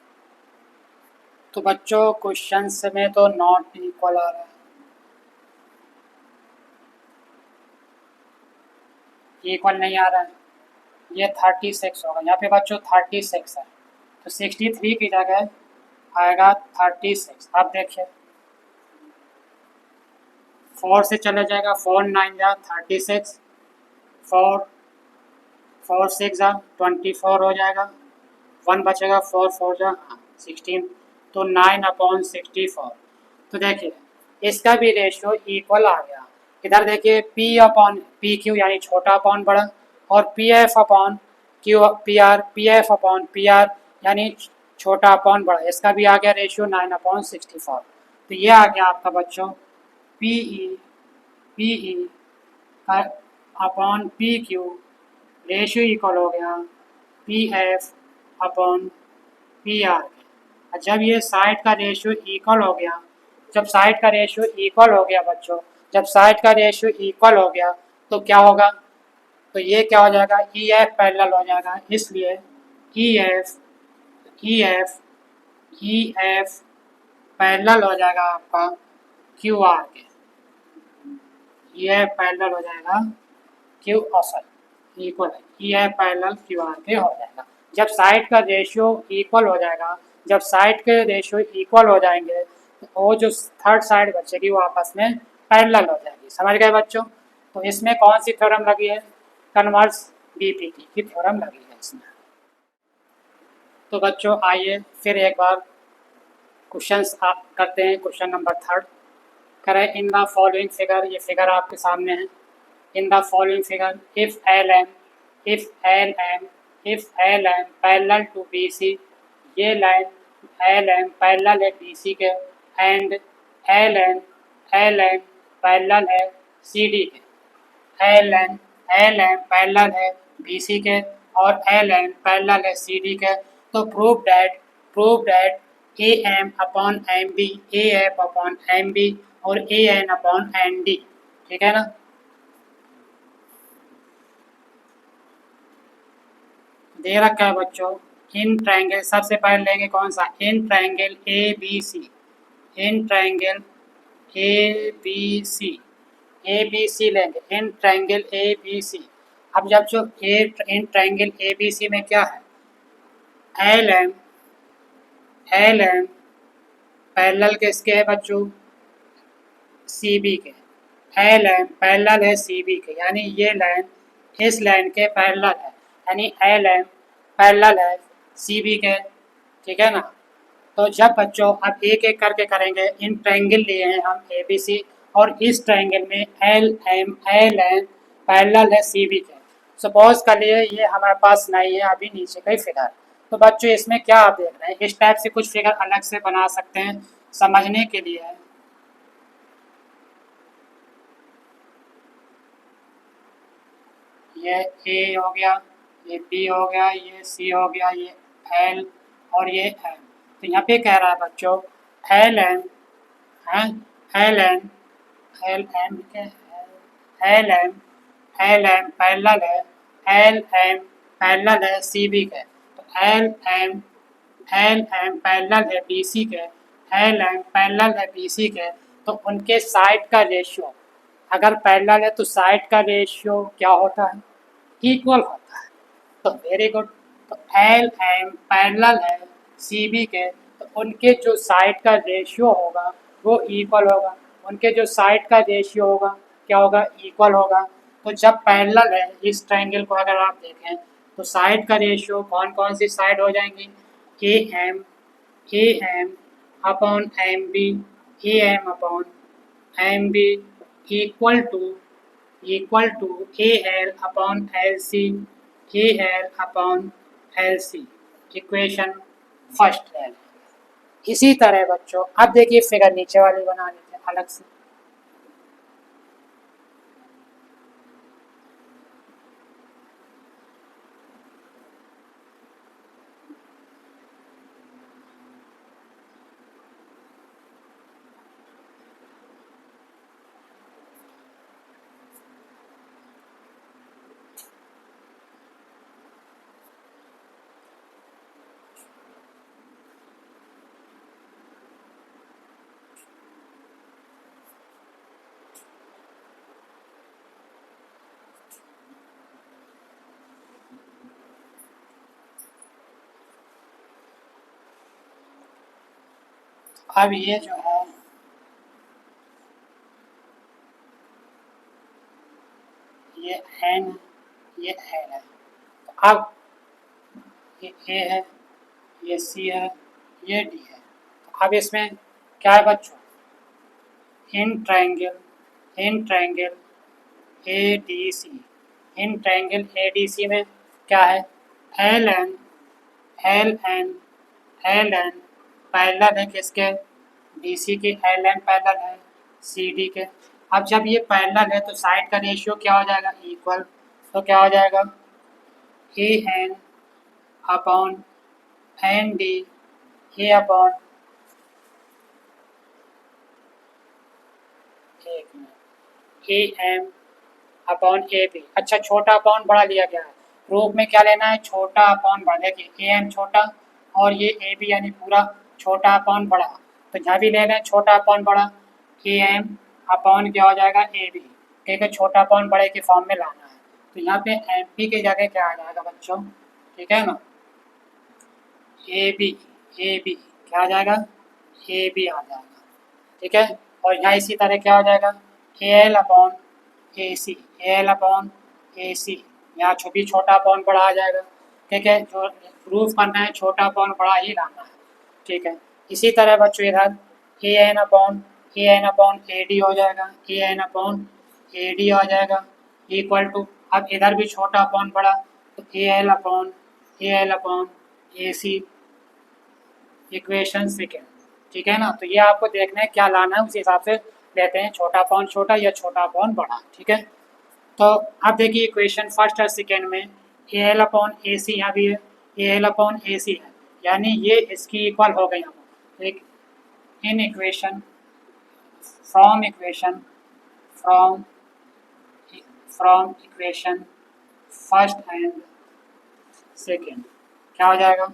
तो बच्चों क्वेश्चन में तो नॉट इक्वल आ रहा है, इक्वल नहीं आ रहा है, ये 36 होगा यहाँ पे बच्चों, 36 है, तो 63 की जगह आएगा 36। अब देखिए 4 से चला जाएगा, 4 9 जा 36, 4 4 6 जा 24 हो जाएगा, 1 बचेगा, 4 4 जा 16, तो 9/64। तो देखिए इसका भी रेशियो इक्वल आ गया। इधर देखिए पी अपॉन पी क्यू यानी छोटा अपॉन बड़ा, और P F upon Q P F upon P R यानी छोटा अपॉन बड़ा, इसका भी आ गया रेशियो 9/64। तो ये आ गया आपका बच्चों P E upon P Q ratio equal हो गया P F upon P R. जब ये साइड का रेशियो इक्वल हो गया, जब साइड का रेशियो इक्वल हो गया बच्चों, जब साइड का रेशियो इक्वल हो गया तो क्या होगा, तो ये क्या हो जाएगा, ई एफ पैरेलल हो जाएगा, इसलिए E F E F E F parallel हो जाएगा आपका क्यू आर के, ई एफ पैरेलल हो जाएगा क्यू सॉरी इक्वल है, ई एफ पैरेलल क्यू आर के हो जाएगा। जब साइड का रेशियो इक्वल हो जाएगा, जब साइड के रेशियो इक्वल हो जाएंगे तो वो जो थर्ड साइड बचेगी वो आपस में पैरेलल हो जाएगी। समझ गए बच्चों। तो इसमें कौन सी थ्योरम लगी है, कन्वर्स बीपीटी की थ्योरम लगी है इसमें। तो बच्चों आइए फिर एक बार क्वेश्चंस आप करते हैं। क्वेश्चन नंबर 3 करें, इन द फॉलोइंग फिगर, ये फिगर आपके सामने है। In the following figure if LM parallel to BC, ये लाइन LM पैरेलल है BC के, एंड LN पैरेलल है CD के, LN पैरेलल है BC के और LN पैरेलल है CD के। तो prove that AM upon MB, AF upon MB और AN अपॉन ND, ठीक है ना। दे रखा है बच्चों इन ट्रायंगल, सबसे पहले लेंगे कौन सा, in triangle A B C, in triangle A B C, A B C लेंगे, इन ट्रायंगल ए बी सी। अब जब जो इन ट्रायंगल ए बी सी में क्या है, एल एम पैरेलल किसके है बच्चों, सी बी के, एल एम पैरेलल है सी बी के, यानी ये लाइन इस लाइन के पैरेलल है, यानी एल एम पैरेलल है सी बी के, ठीक है ना। तो जब बच्चों अब एक एक करके करेंगे, इन ट्रायंगल लिए हैं हम ए बी सी, और इस ट्रायंगल में एल एम पैरेलल है सी बी के। सपोज कर लिए ये हमारे पास नहीं है अभी नीचे का ही फिगर, तो बच्चों इसमें क्या आप देख रहे हैं, इस टाइप से कुछ फिगर अलग से बना सकते हैं समझने के लिए। ये ए हो गया, ये बी हो गया, ये सी हो गया, ये एल और ये एम। तो यहाँ पे कह रहा है बच्चों एल एम है, एल एम, एल एम क्या है, एल एम पैरेलल है, एल एम पैरेलल है सी बी के, तो एल एम पैरेलल है बी सी के, एल एम पैरेलल है बी सी के, तो उनके साइड का रेशियो, अगर पैरेलल है तो साइड का रेशियो क्या होता है, इक्वल होता है। तो वेरी गुड, तो एल एम पैरेलल है सी बी के, तो उनके जो साइड का रेशियो होगा वो इक्वल होगा, उनके जो साइड का रेशियो होगा क्या होगा, इक्वल होगा। तो जब पैरेलल है इस ट्रायंगल को अगर आप देखें तो साइड का रेशियो कौन कौन सी साइड हो जाएंगी, A M upon M B, A M upon M B equal to A L upon L C, A L upon L C, equation first है। इसी तरह बच्चों अब देखिए फिगर नीचे वाली बना लेते हैं अलग से। अब ये जो है ये एन, ये एल है, तो अब ये ए है, ये सी है, ये डी है, तो अब इसमें क्या है बच्चों, in triangle A D C, in triangle A D C में क्या है, L N, L N, L N parallel है किसके, डी सी के, एल एन पैरेलल है सी डी के। अब जब ये पैरेलल है तो साइड का रेशियो क्या हो जाएगा, इक्वल, तो क्या हो जाएगा, A N upon N D, A upon, एक minute, A M upon A B, अच्छा छोटा अपॉन बड़ा लिया गया है, प्रूफ में क्या लेना है, छोटा अपॉन बड़ा, देखिए ए एम छोटा और ये ए बी यानी पूरा छोटा अपॉन बड़ा, तो यहाँ भी ले लें छोटा अपॉन बड़ा, ए एम अपॉन क्या हो जाएगा ए बी, ठीक है, छोटा अपॉन बड़े के फॉर्म में लाना है, तो यहाँ पे एम पी के जगह क्या आ जाएगा बच्चों, ठीक है ना, ए बी क्या आ जाएगा, ए बी आ जाएगा, ठीक है। और यहाँ इसी तरह क्या हो जाएगा, A L upon A C, A L upon A C, यहाँ भी छोटा अपॉन बड़ा आ जाएगा, ठीक है, जो प्रूफ करना है छोटा अपॉन बड़ा ही लाना है, ठीक है। इसी तरह बच्चों इधर ए एन अपॉन ए डी हो जाएगा, A N upon A D हो जाएगा, इक्वल टू, अब इधर भी छोटा अपॉन बड़ा, तो A L upon A C, equation second, ठीक है ना। तो ये आपको देखना है क्या लाना है, उस हिसाब से लेते हैं, छोटा पॉन छोटा या छोटा पॉन बड़ा, ठीक है। तो अब देखिए इक्वेशन फर्स्ट और सेकेंड में ए एल अपॉन ए सी यहाँ भी है, ए एल अपॉन ए सी है, यानी ये इसकी इक्वल हो गई यहाँ पर, एक in equation from from equation first and second, क्या हो जाएगा?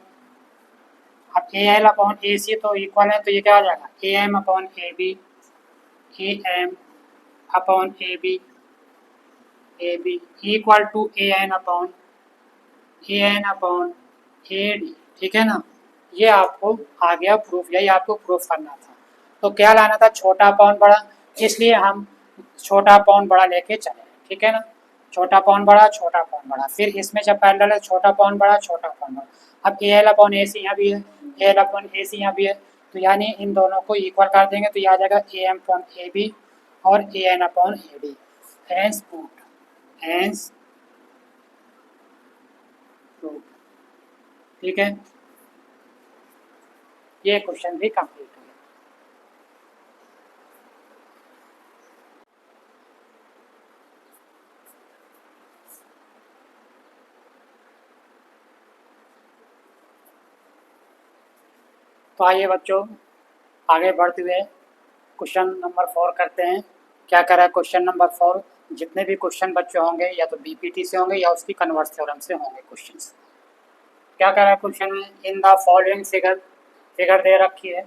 अब ए एल अपॉन ए सी तो इक्वल है, तो ये क्या हो जाएगा? A M upon A B, A M upon A B equal to A N upon A D. ठीक है ना? ये आपको आ गया प्रूफ, यही आपको प्रूफ करना था। तो क्या लाना था? छोटा अपॉन बड़ा, इसलिए हम छोटा अपॉन बड़ा लेके चले। ठीक है ना? छोटा अपॉन बड़ा, छोटा अपॉन बड़ा, फिर इसमें जब पैरेलल है छोटा अपॉन बड़ा, छोटा अपॉन बड़ा। अब ए एल अपॉन ए सी यहाँ भी है, ए एल अपॉन ए सी यहाँ भी है, तो यानी इन दोनों को इक्वल कर देंगे तो ये आ जाएगा A M upon A B और A N upon A D. Hence proved, hence proved. ठीक है, ये क्वेश्चन भी कंप्लीट हो गया। तो आइए बच्चों आगे बढ़ते हुए क्वेश्चन नंबर 4 करते हैं। क्या करा है क्वेश्चन नंबर 4? जितने भी क्वेश्चन बच्चे होंगे या तो बीपीटी से होंगे या उसकी कन्वर्स थ्योरम से होंगे क्वेश्चंस। क्या करा है क्वेश्चन में? In the following figure, figure दे रखी है,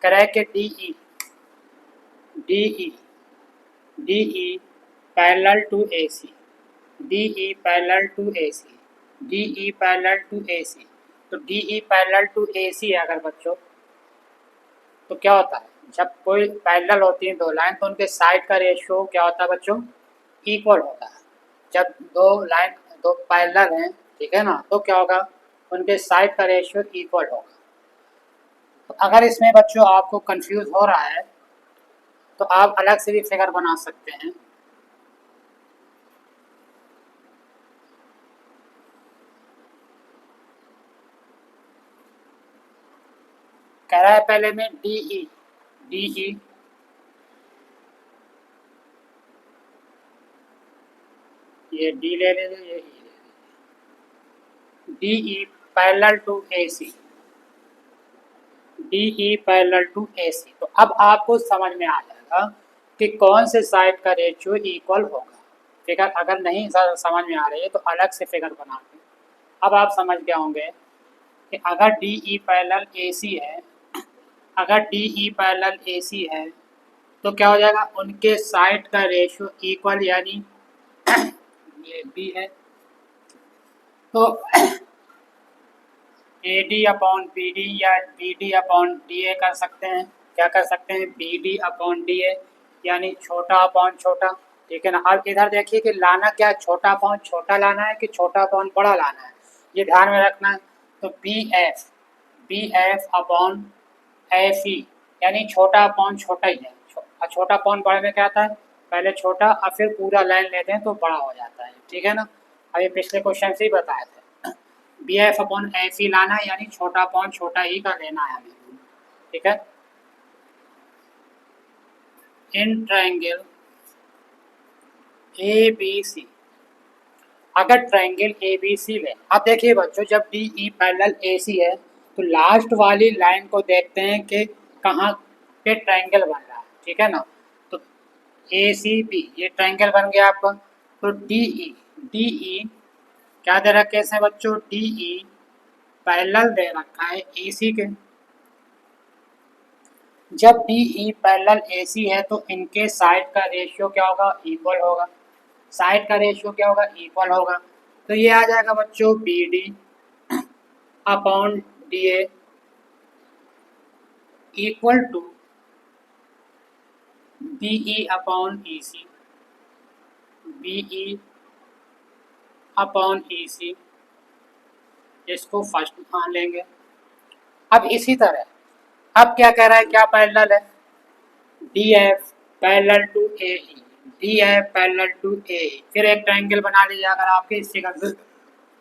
करा है कि D E parallel to A C, D E parallel to A C, D E parallel to A C. तो D E parallel to A C है अगर बच्चों, तो क्या होता है? जब कोई पैरेलल होती है दो लाइन तो उनके साइड का रेशियो क्या होता है बच्चों? इक्वल होता है। जब दो लाइन, दो पैरेलल हैं, ठीक है ना, तो क्या होगा? उनके साइड का रेशियो इक्वल होगा। तो अगर इसमें बच्चों आपको कंफ्यूज हो रहा है तो आप अलग से भी फिगर बना सकते हैं। कह रहा है पहले में डी ई ये डी ले लेंगे, ये ई ले लेंगे, D E parallel to A C, D E parallel to A C. तो अब आपको समझ में आ जाएगा कि कौन से साइड का रेशियो इक्वल होगा। फिगर अगर नहीं समझ में आ रही है तो अलग से फिगर बना के अब आप समझ गए होंगे कि अगर डी ई पैरेलल ए सी है, अगर डी ई पैरेलल ए सी है तो क्या हो जाएगा? उनके साइड का रेशियो इक्वल, यानी ये बी है तो A D upon B D या B D upon D A कर सकते हैं। क्या कर सकते हैं? B D upon D A, यानी छोटा अपॉन छोटा। ठीक है ना? अब इधर देखिए कि लाना क्या है? छोटा अपॉन छोटा लाना है कि छोटा अपॉन बड़ा लाना है, ये ध्यान में रखना है। तो B F upon F E, यानी छोटा अपॉन छोटा ही है। छोटा अपॉन बड़े में क्या आता है? पहले छोटा और फिर पूरा लाइन लेते हैं तो बड़ा हो जाता है। ठीक है ना? अभी पिछले क्वेश्चन से ही बताए थे। B F upon F E लाना है, यानी छोटा अपॉन छोटा ही का लेना है हमें। ठीक है? इन ट्रायंगल ए बी सी, अगर ट्रायंगल ए बी सी ले, अब देखिए बच्चों जब डी ई पैरेलल ए सी है तो लास्ट वाली लाइन को देखते हैं कि कहाँ पे ट्रायंगल बन रहा है। ठीक है ना? तो ए सी बी ये ट्रायंगल बन गया आपका। तो डी ई क्या दे रखा है इसमें बच्चों? डी ई पैरेलल दे रखा है ए सी के। जब डी ई पैरेलल ए सी है तो इनके साइड का रेशियो क्या होगा? इक्वल होगा। साइड का रेशियो क्या होगा? इक्वल होगा। तो ये आ जाएगा बच्चों B D upon D A equal to B E upon E C, B E upon E C, इसको फर्स्ट मान लेंगे। अब इसी तरह अब क्या कह रहा है? क्या पैरेलल है? D F parallel to A E, D F parallel to A E. फिर एक ट्रायंगल बना लीजिए अगर आपके इस फिगर से,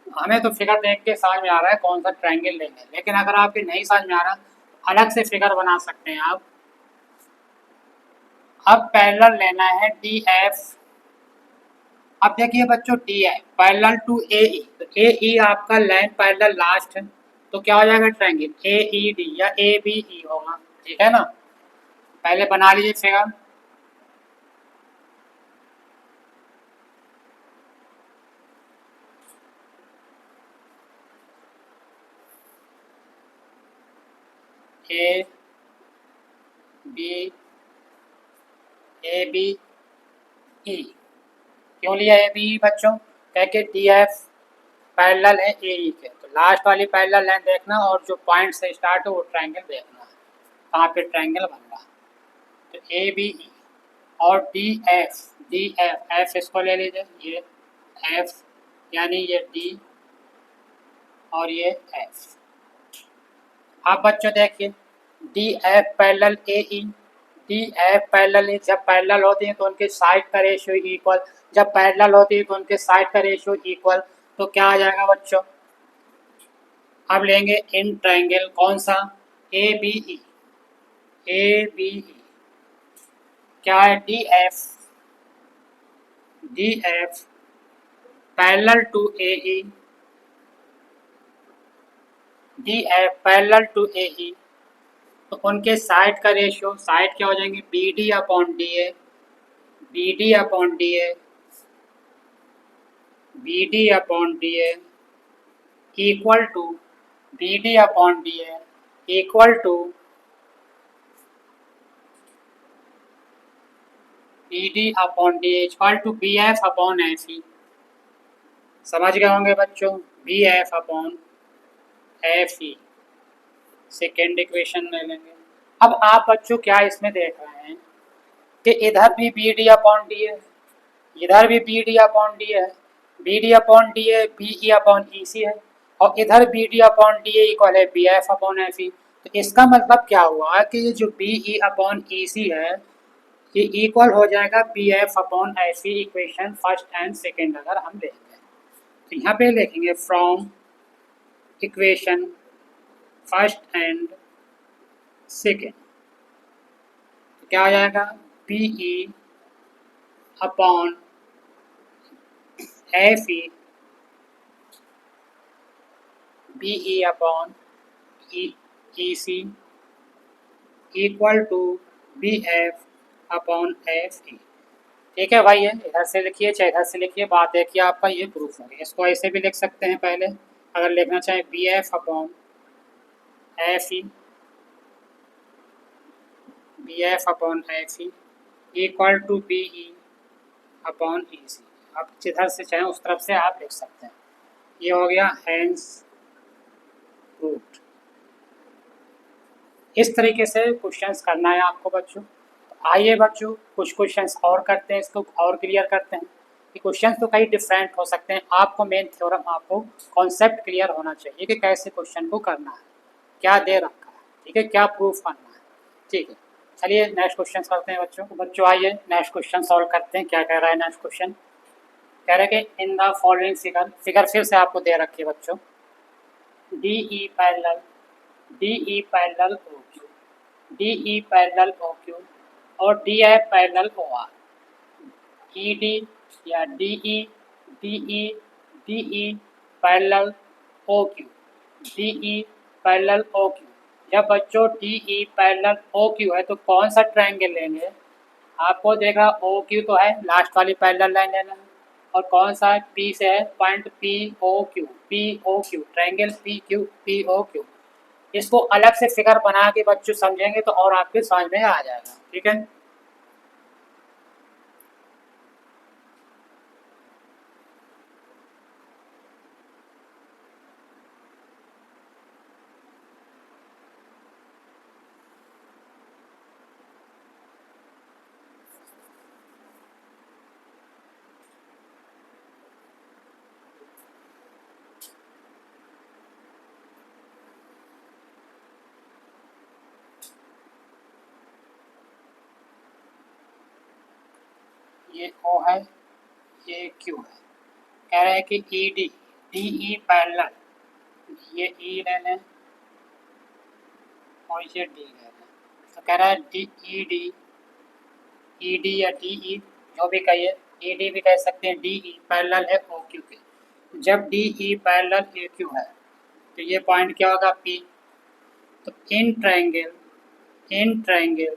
हमें तो फिगर देख के समझ में आ रहा है कौन सा ट्रायंगल लेंगे, लेकिन अगर आपके नहीं समझ में आ रहा अलग से फिगर बना सकते हैं आप। अब पैरेलल लेना है डी एफ। अब देखिए बच्चों D F parallel to A E, तो ए ई आपका लाइन पैरेलल लास्ट है, तो क्या हो जाएगा? ट्रायंगल ए ई डी या ए बी ई होगा। ठीक है ना? पहले बना लीजिए फिगर। A B E. क्यों लिया ए बी ई बच्चों? क्या कि डी एफ पैरेलल है ए ई के, तो लास्ट वाली पैरेलल लाइन देखना और जो पॉइंट से स्टार्ट हो वो ट्रायंगल देखना है कहाँ पे ट्रायंगल बन रहा है। तो ए बी ई और डी एफ एफ इसको ले लीजिए, ये एफ यानी ये डी और ये एफ। आप बच्चों देखिए डी एफ पैरेलल ए ई, डी एफ पैरेलल ए, जब पैरेलल होती है तो उनके साइड का रेशियो इक्वल, जब पैरेलल होती है तो उनके साइड का रेशियो इक्वल, तो क्या आ जाएगा बच्चों? अब लेंगे इन ट्रायंगल कौन सा? A B E, A B E क्या है? D F parallel to A E, D F parallel to A E, तो उनके साइड का रेशियो, साइड क्या हो जाएंगे? B D upon D A, B D upon D A, B D upon D A equal to B D upon D A equal to B D upon D equal to B F upon F E. समझ गए होंगे बच्चों? B F upon F E second equation ले लेंगे। अब आप बच्चों क्या इसमें देख रहे हैं कि इधर भी बी डी अपॉन डी है, इधर भी बी डी अपॉन डी है, बी डी अपॉन डी है B E upon E C है, और इधर B D upon D A equal है B F upon F E. तो इसका मतलब क्या हुआ कि ये जो B E upon E C है ये इक्वल हो जाएगा B F upon F E equation first and second अगर हम लेंगे। तो यहाँ पे लिखेंगे from equation first and second, तो क्या आ जाएगा? B E upon F E, B E upon E C equal to B F upon F E. ठीक है भाई, है इधर से लिखिए चाहे इधर से लिखिए, बात देखिए आपका ये प्रूफ हो गया। इसको ऐसे भी लिख सकते हैं पहले अगर लिखना चाहे, B F upon F E, B F upon F E equal to B E upon E C. आप जिधर से चाहें उस तरफ से आप लिख सकते हैं। ये हो गया हैंस रूट। इस तरीके से क्वेश्चंस करना है आपको बच्चों। तो आइए बच्चों कुछ क्वेश्चंस और करते हैं, इसको और क्लियर करते हैं कि क्वेश्चंस तो कई डिफरेंट हो सकते हैं। आपको मेन थ्योरम, आपको कॉन्सेप्ट क्लियर होना चाहिए कि कैसे क्वेश्चन को करना है, क्या दे रखा है, ठीक है, क्या प्रूफ करना है। ठीक है, चलिए नेक्स्ट क्वेश्चन करते हैं बच्चों। बच्चों आइए नेक्स्ट क्वेश्चन सॉल्व करते हैं। क्या कह रहा है नेक्स्ट क्वेश्चन? कह रहे हैं कि in the following figure, figure फिर से आपको दे रखी है बच्चों, D E parallel, D E parallel O Q, D E parallel O Q और D F parallel O R, E D या D E, D E, D E parallel O Q, D E parallel O Q. जब बच्चों D E parallel O Q है तो कौन सा triangle लेंगे? आपको देखा ओ क्यू तो है, लास्ट वाली पैरेलल लाइन लेना है, और कौन सा है? पी से है, point P O Q, P O Q, triangle P Q, P O Q. इसको अलग से फिगर बना के बच्चों समझेंगे तो और आपके समझ में आ जाएगा। ठीक है, ये ओ है, ये क्यू है। कह रहे हैं कि E D, D E parallel, ये ई ले लें और ये डी ले लें। तो कह रहा है D E D, E D या डी ई जो भी कहिए, ई डी भी कह सकते हैं, डी ई पैरेलल है ओ क्यू के। जब D E parallel A Q है तो ये पॉइंट क्या होगा? पी। तो in triangle, in triangle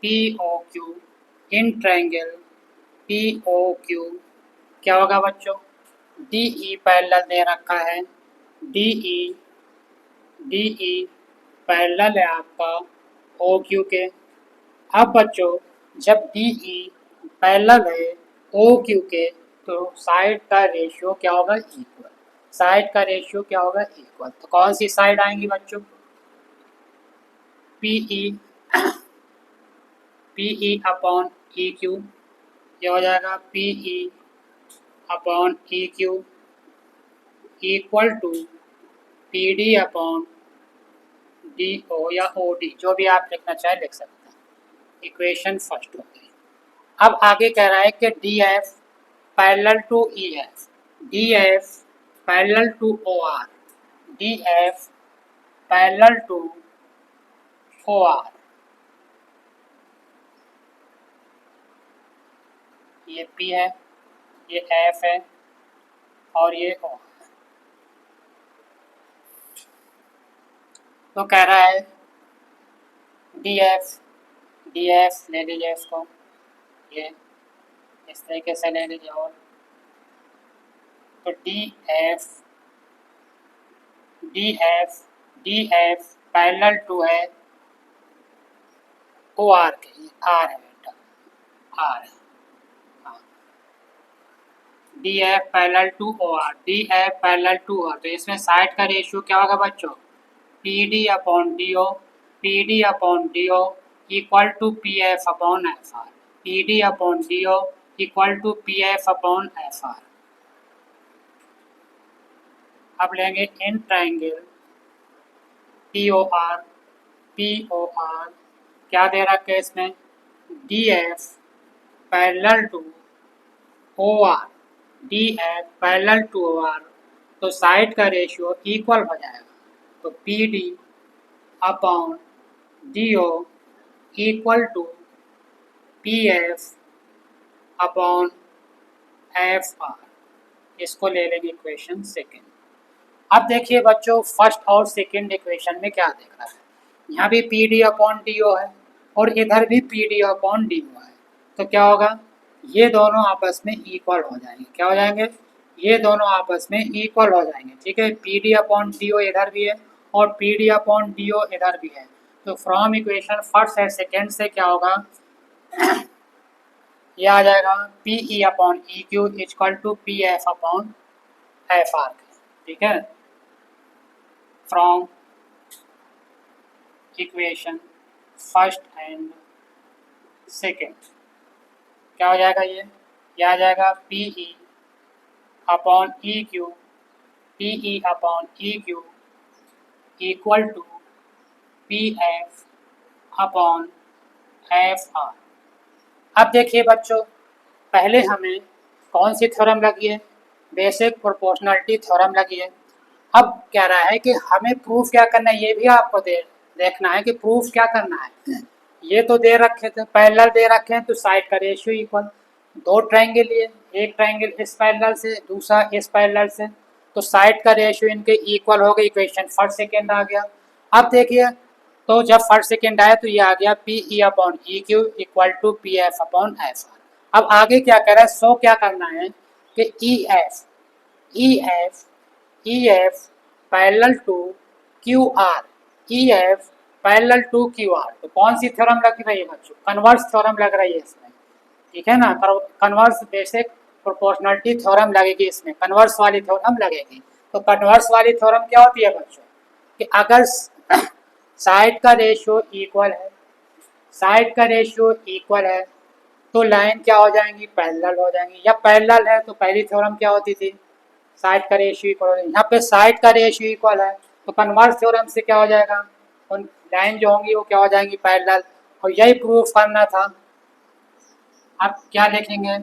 P O Q, in triangle P O Q क्या होगा बच्चों? डी ई पैरेलल दे रखा है, D E, D E parallel है आपका ओ क्यू के। अब बच्चों जब डी ई पैरेलल है ओ क्यू के तो साइड का रेशियो क्या होगा, इक्वल। साइड का रेशियो क्या होगा, इक्वल। तो कौन सी साइड आएंगी बच्चों, P E upon E Q, ये हो जाएगा P E upon E Q equal to P D upon D O या ओ डी, जो भी आप लिखना चाहे लिख सकते हैं। इक्वेशन फर्स्ट हो गई। अब आगे कह रहा है कि D F parallel to E F, D F parallel to O R, D F parallel to O R. ये पी है, ये एफ है और ये ओ है। तो कह रहा है डी एफ ले लीजिए इसको, ये इस तरीके से ले लीजिए। और तो डी एफ पैरेलल टू है ओ आर के, आर है बेटा, आर है। D F parallel to O R, D F parallel to R, तो इसमें साइड का रेशियो क्या होगा बच्चों, P D upon D O, P D upon D O equal to P F upon F R, P D upon D O equal to P F upon F R. अब लेंगे in triangle P O R, क्या दे रखा है इसमें, D F parallel to O R, D F parallel to O R, तो side का ratio equal हो जाएगा। तो P D upon D O equal to P F upon F R. इसको ले लेंगे इक्वेशन सेकेंड। अब देखिए बच्चों फर्स्ट और सेकेंड इक्वेशन में क्या देख रहा है, यहाँ भी P D upon D O है और इधर भी P D upon D O है। तो क्या होगा, ये दोनों आपस में इक्वल हो जाएंगे। क्या हो जाएंगे, ये दोनों आपस में इक्वल हो जाएंगे। ठीक है, P D upon D O इधर भी है और P D upon D O इधर भी है। तो from equation first and second से क्या होगा, ये आ जाएगा P E upon E Q equal to P F upon F R. ठीक है, from equation first and second क्या हो जाएगा, ये आ जाएगा P E upon E Q, P E upon E Q equal to P F upon F R. अब देखिए बच्चों, पहले हमें कौन सी थ्योरम लगी है, बेसिक प्रोपोर्शनलिटी थ्योरम लगी है। अब कह रहा है कि हमें प्रूफ क्या करना है, ये भी आपको देखना है कि प्रूफ क्या करना है। ये तो दे रखे थे, पैरेलल दे रखे हैं तो साइड का रेशियो इक्वल। दो ट्रायंगल लिए, एक ट्रायंगल इस पैरेलल से दूसरा इस पैरेलल से, तो साइड का रेशियो इनके इक्वल हो गई। इक्वेशन फर्स्ट सेकेंड आ गया। अब देखिए, तो जब फर्स्ट सेकेंड आया तो ये आ गया P E upon E Q equal to P F upon F R. अब आगे क्या कर रहा है, सो क्या करना है कि E F parallel to Q R, E F parallel to Q R. तो कौन सी थ्योरम लग रही है बच्चों, कन्वर्स थ्योरम लग रही है इसमें। ठीक है ना, कन्वर्स बेसिक प्रोपोर्शनलिटी थ्योरम लगेगी इसमें, कन्वर्स वाली थ्योरम लगेगी। तो कन्वर्स वाली थ्योरम क्या होती है बच्चों, कि अगर साइड का रेशियो इक्वल है, साइड का रेशियो इक्वल है तो लाइन क्या हो जाएंगी, पैरेलल हो जाएंगी। या पैरेलल है तो पहली थ्योरम क्या होती थी, साइड का रेशियो इक्वल हो जाएगी। यहाँ पे साइड का रेशियो इक्वल है तो कन्वर्स थ्योरम से क्या हो जाएगा, उन लाइन जो होंगी वो क्या हो जाएंगी, पैरेलल। और यही प्रूफ करना था। अब क्या लिखेंगे,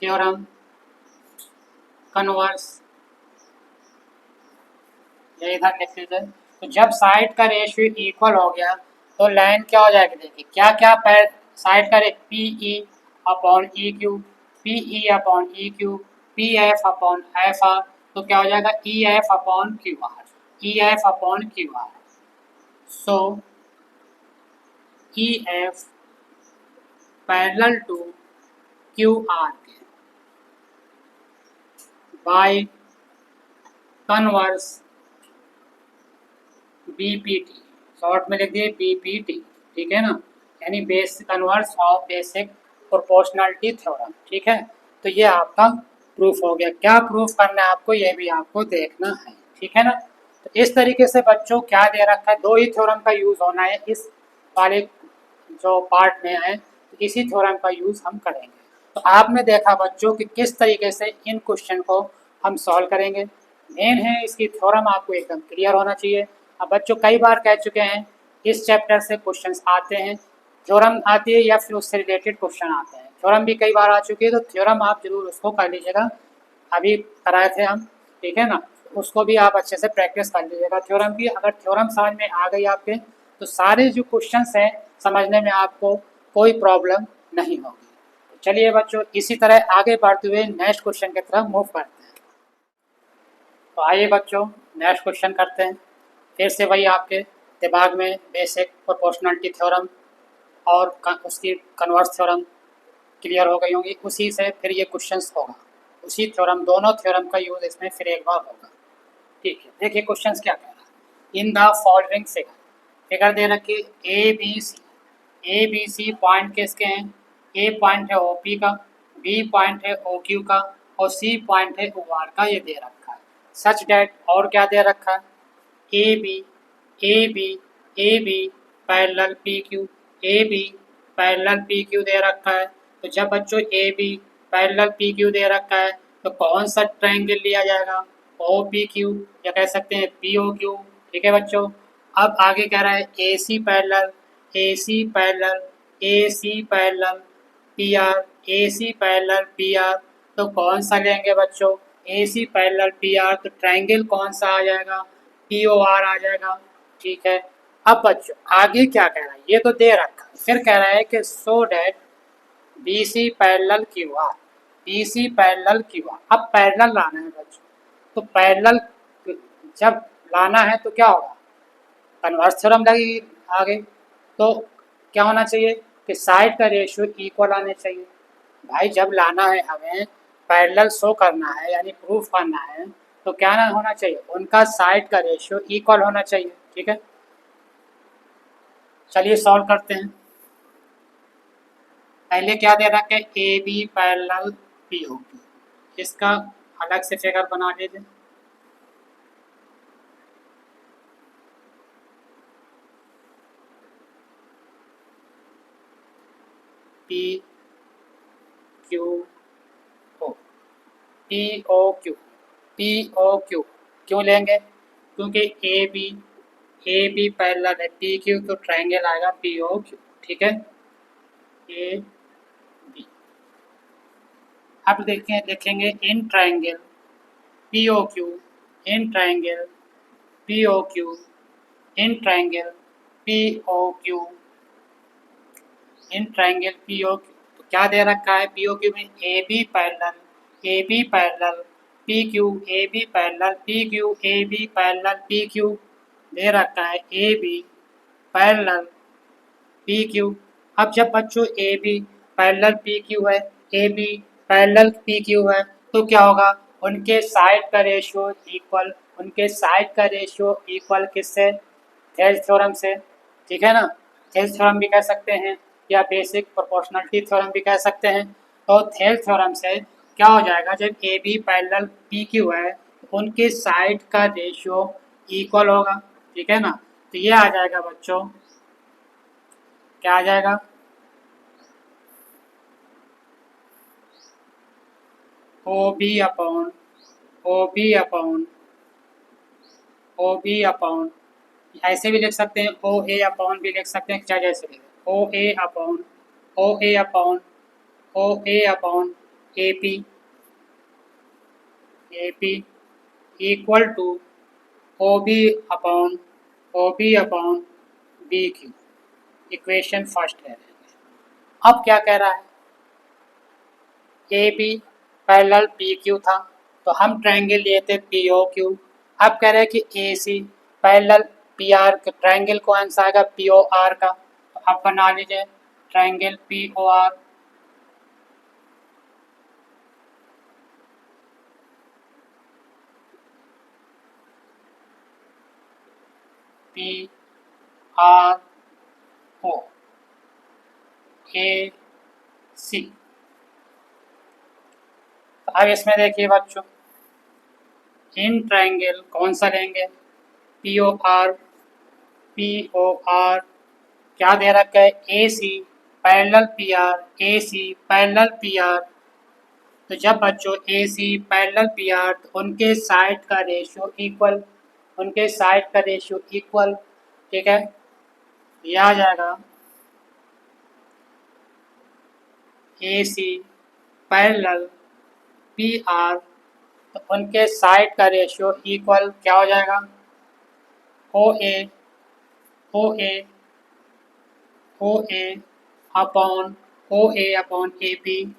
थ्योरम कन्वर्स, ये इधर लिख लीजिए। तो जब साइड का रेशियो इक्वल हो गया तो लाइन क्या हो जाएगी, देखिए क्या क्या पैर साइड का P E upon E Q, P E upon E Q, P F upon F R. तो क्या हो जाएगा, E F upon Q R, E F upon Q R. So E F parallel to Q R के by converse BPT, short में लिख दिए BPT, ठीक है ना, यानी base converse of basic proportionality theorem, ठीक है। तो ये आपका प्रूफ हो गया। क्या प्रूफ करना है आपको, ये भी आपको देखना है, ठीक है ना। तो इस तरीके से बच्चों क्या दे रखा है, दो ही थ्योरम का यूज होना है इस वाले जो पार्ट में है, तो इसी थ्योरम का यूज हम करेंगे। तो आपने देखा बच्चों कि किस तरीके से इन क्वेश्चन को हम सॉल्व करेंगे। मेन है इसकी थ्योरम आपको एकदम क्लियर होना चाहिए। अब बच्चों कई बार कह चुके हैं इस चैप्टर से क्वेश्चंस आते हैं, थ्योरम आती है या फिर उससे रिलेटेड क्वेश्चन आते हैं। थ्योरम भी कई बार आ चुकी है, तो थ्योरम आप जरूर उसको कर लीजिएगा, अभी कराए थे हम, ठीक है ना। उसको भी आप अच्छे से प्रैक्टिस कर लीजिएगा थ्योरम की। अगर थ्योरम समझ में आ गई आपके, तो सारे जो क्वेश्चंस हैं समझने में आपको कोई प्रॉब्लम नहीं होगी। तो चलिए बच्चों, इसी तरह आगे बढ़ते हुए नेक्स्ट क्वेश्चन की तरफ मूव करते हैं। तो आइए बच्चों, नेक्स्ट क्वेश्चन करते हैं। फिर से वही आपके दिमाग में बेसिक प्रोपोर्शनलिटी थ्योरम और उसकी कन्वर्स थ्योरम क्लियर हो गई होंगी, उसी से फिर ये क्वेश्चंस होगा, उसी थ्योरम, दोनों थ्योरम का यूज इसमें फिर एक बार होगा, ठीक है। देखिए क्वेश्चंस क्या कह रहा है। In the following figure, figure दे रखी ए बी सी पॉइंट किसके हैं, ए पॉइंट है ओपी का, बी पॉइंट है ओ क्यू का, और सी पॉइंट है ओ आर का, ये दे रखा है। सच डैट, और क्या दे रखा है, A B A B A B parallel P Q, A B parallel P Q दे रखा है। तो जब बच्चों A B parallel P Q दे रखा है, तो कौन सा ट्रायंगल लिया जाएगा, ओ पी क्यू, या कह सकते हैं पी ओ क्यू, ठीक है बच्चों। अब आगे कह रहा है A C parallel, A C parallel, A C parallel P R, A C parallel P R, तो कौन सा लेंगे बच्चों, A C parallel P R, तो ट्रायंगल कौन सा आ जाएगा, पी ओ आर आ जाएगा, ठीक है। अब बच्चों आगे क्या कह रहा है, ये तो दे रखा है, फिर कह रहा है कि so that B C parallel Q R, B C parallel Q R. अब पैरेलल लाना है बच्चों, तो पैरेलल जब लाना है तो क्या होगा, कन्वर्स थ्योरम लगेगी आगे। तो क्या होना चाहिए कि साइड का रेशियो इक्वल आने चाहिए। भाई जब लाना है हमें पैरेलल शो करना है, यानी प्रूफ करना है, तो क्या ना होना चाहिए, उनका साइड का रेशियो इक्वल होना चाहिए, ठीक है। चलिए सॉल्व करते हैं। पहले क्या दे रखा है, A B parallel P O Q, इसका अलग से फिगर बना लीजिए। P Q O, P O Q, P O Q क्यों लेंगे, क्योंकि ए बी पैरेलल है, पी क्यू तो ट्रायंगल आएगा पी ओ क्यू, ठीक है, ए बी। अब देखेंगे इन ट्रायंगल पी ओ क्यू, इन ट्रायंगल पी ओ क्यू, इन ट्रायंगल पी ओ क्यू, इन ट्रायंगल पी ओ क्यू, तो क्या दे रखा है पी ओ क्यू में, A B parallel P Q, A B parallel P Q, A B parallel P Q दे रखा है, A B parallel P Q. अब जब बच्चों A B parallel P Q है, A B parallel P Q है, तो क्या होगा, उनके साइड का रेशियो इक्वल, उनके साइड का रेशियो इक्वल किससे, थेल्स थ्योरम से, ठीक है ना। थेल्स थ्योरम भी कह सकते हैं या बेसिक प्रोपोर्शनलिटी थ्योरम भी कह सकते हैं। तो थेल्स थ्योरम से क्या हो जाएगा, जब A B parallel P Q है, उनके साइड का रेशियो इक्वल होगा, ठीक है ना। तो ये आ जाएगा बच्चों, क्या आ जाएगा, O B upon, O B upon, O B upon, ऐसे भी लिख सकते हैं, ओ ए अपॉन भी लिख सकते हैं, चाहे जैसे भी, O A upon, O A upon, O A upon A P, A P equal to O B upon, O B upon B Q, equation first है। अब क्या कह रहा है, A B parallel P Q था, तो हम ट्रायंगल लिए थे पी ओ क्यू। अब कह रहे हैं कि A C parallel P R, triangle कौन सा आएगा, पी ओ आर का, तो आप बना लीजिए triangle P O R. P R O A C। अब इसमें देखिए बच्चों, इन ट्राइंगल कौन सा लेंगे? पी ओ आर क्या दे रखा है? A C parallel P R, A C parallel P R. तो जब बच्चों A C parallel P R, तो उनके साइड का रेशियो इक्वल, उनके साइड का रेशियो इक्वल, ठीक है। यह आ जाएगा A C parallel P R, तो उनके साइड का रेशियो इक्वल क्या हो जाएगा? O A O A O A upon A P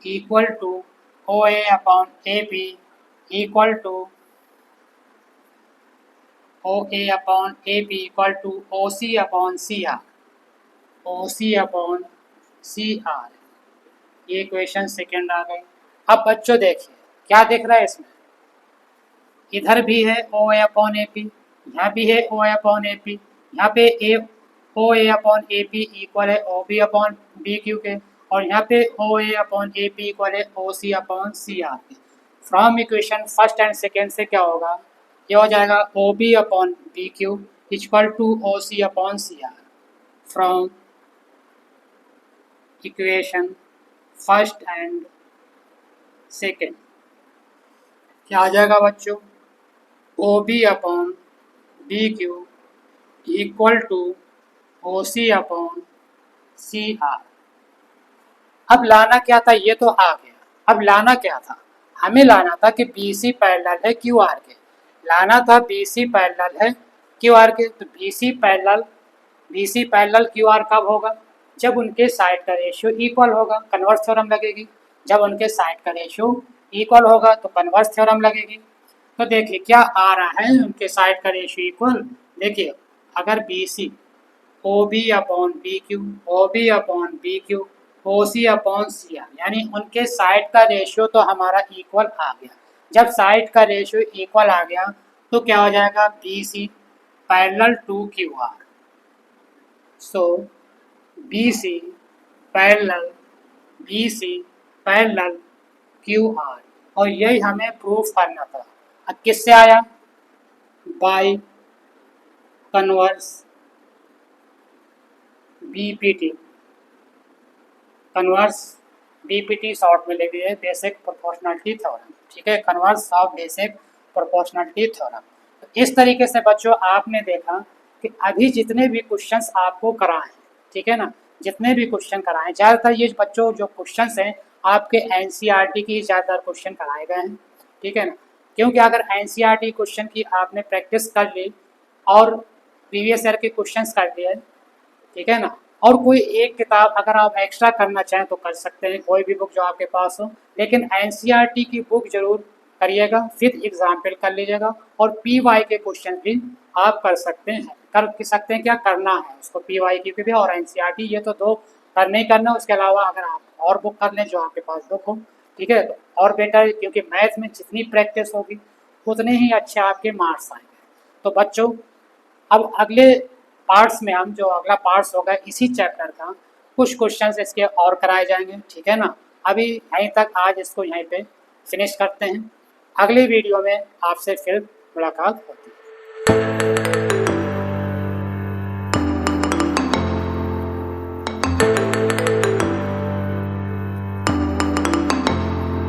equal to O A upon A P equal to O A upon A P equal to O C upon C R, O C upon C R. ये equation second आ गई। अब बच्चों देखिए क्या दिख रहा है इसमें, इधर भी है ओ ए अपॉन ए पी, यहाँ भी है ओ ए अपॉन ए पी, यहाँ पे O A upon A P equal है O B upon B Q के, और यहाँ पे O A upon A P equal है O C upon C R के। From equation first and second से क्या होगा? ये हो जाएगा O B upon B Q equal to O C upon C R. From equation first and second क्या आ जाएगा बच्चों? O B upon B Q equal to O C upon C are. अब लाना क्या था? ये तो आ गया। अब लाना क्या था? हमें लाना था कि बी सी पैरेलल है क्यू आर के, लाना था बी सी पैरेलल है क्यू आर के। तो B C parallel Q R कब होगा? जब उनके साइड का रेशियो इक्वल होगा, कन्वर्स थ्योरम लगेगी। जब उनके साइड का रेशियो इक्वल होगा तो कन्वर्स थ्योरम लगेगी। तो देखिए क्या आ रहा है, उनके साइड का रेशियो इक्वल। देखिए अगर B C O B upon B Q, O B upon B Q, O C upon C R, यानी उनके साइड का रेशियो तो हमारा इक्वल आ गया। जब साइड का रेशियो इक्वल आ गया तो क्या हो जाएगा? B C parallel to Q R. So B C parallel Q R, और यही हमें प्रूफ करना था। अब किससे आया? By converse BPT, converse BPT short में लिख दिए बेसिक प्रोपोर्शनलिटी थ्योरम, ठीक है, converse of basic proportionality theorem. तो इस तरीके से बच्चों आपने देखा कि अभी जितने भी क्वेश्चंस आपको कराए, ठीक है ना, जितने भी क्वेश्चन कराए, ज़्यादातर ये बच्चों जो क्वेश्चंस हैं आपके एनसीईआरटी की ज़्यादातर क्वेश्चन कराए गए हैं, ठीक है ना। क्योंकि अगर एनसीईआरटी क्वेश्चन की आपने प्रैक्टिस कर ली और प्रीवियस ईयर के क्वेश्चंस कर लिए, ठीक है ना, और कोई एक किताब अगर आप एक्स्ट्रा करना चाहें तो कर सकते हैं, कोई भी बुक जो आपके पास हो, लेकिन एनसीईआरटी की बुक जरूर करिएगा, फिर एग्जाम्पल कर लीजिएगा, और पीवाई के क्वेश्चन भी आप कर सकते हैं, क्या करना है उसको, पीवाई की भी और एनसीईआरटी, ये तो दो करने ही करना। उसके अलावा अगर आप और बुक कर लें जो आपके पास बुक हो, ठीक है, तो और बेटर, क्योंकि मैथ में जितनी प्रैक्टिस होगी उतने ही अच्छे आपके मार्क्स आएंगे। तो बच्चों अब अगले पार्ट्स में हम जो अगला पार्ट्स होगा इसी चैप्टर का कुछ क्वेश्चंस इसके और कराए जाएंगे, ठीक है ना। अभी यहीं तक, आज इसको यहीं पे फिनिश करते हैं। अगली वीडियो में आपसे फिर मुलाकात होती है।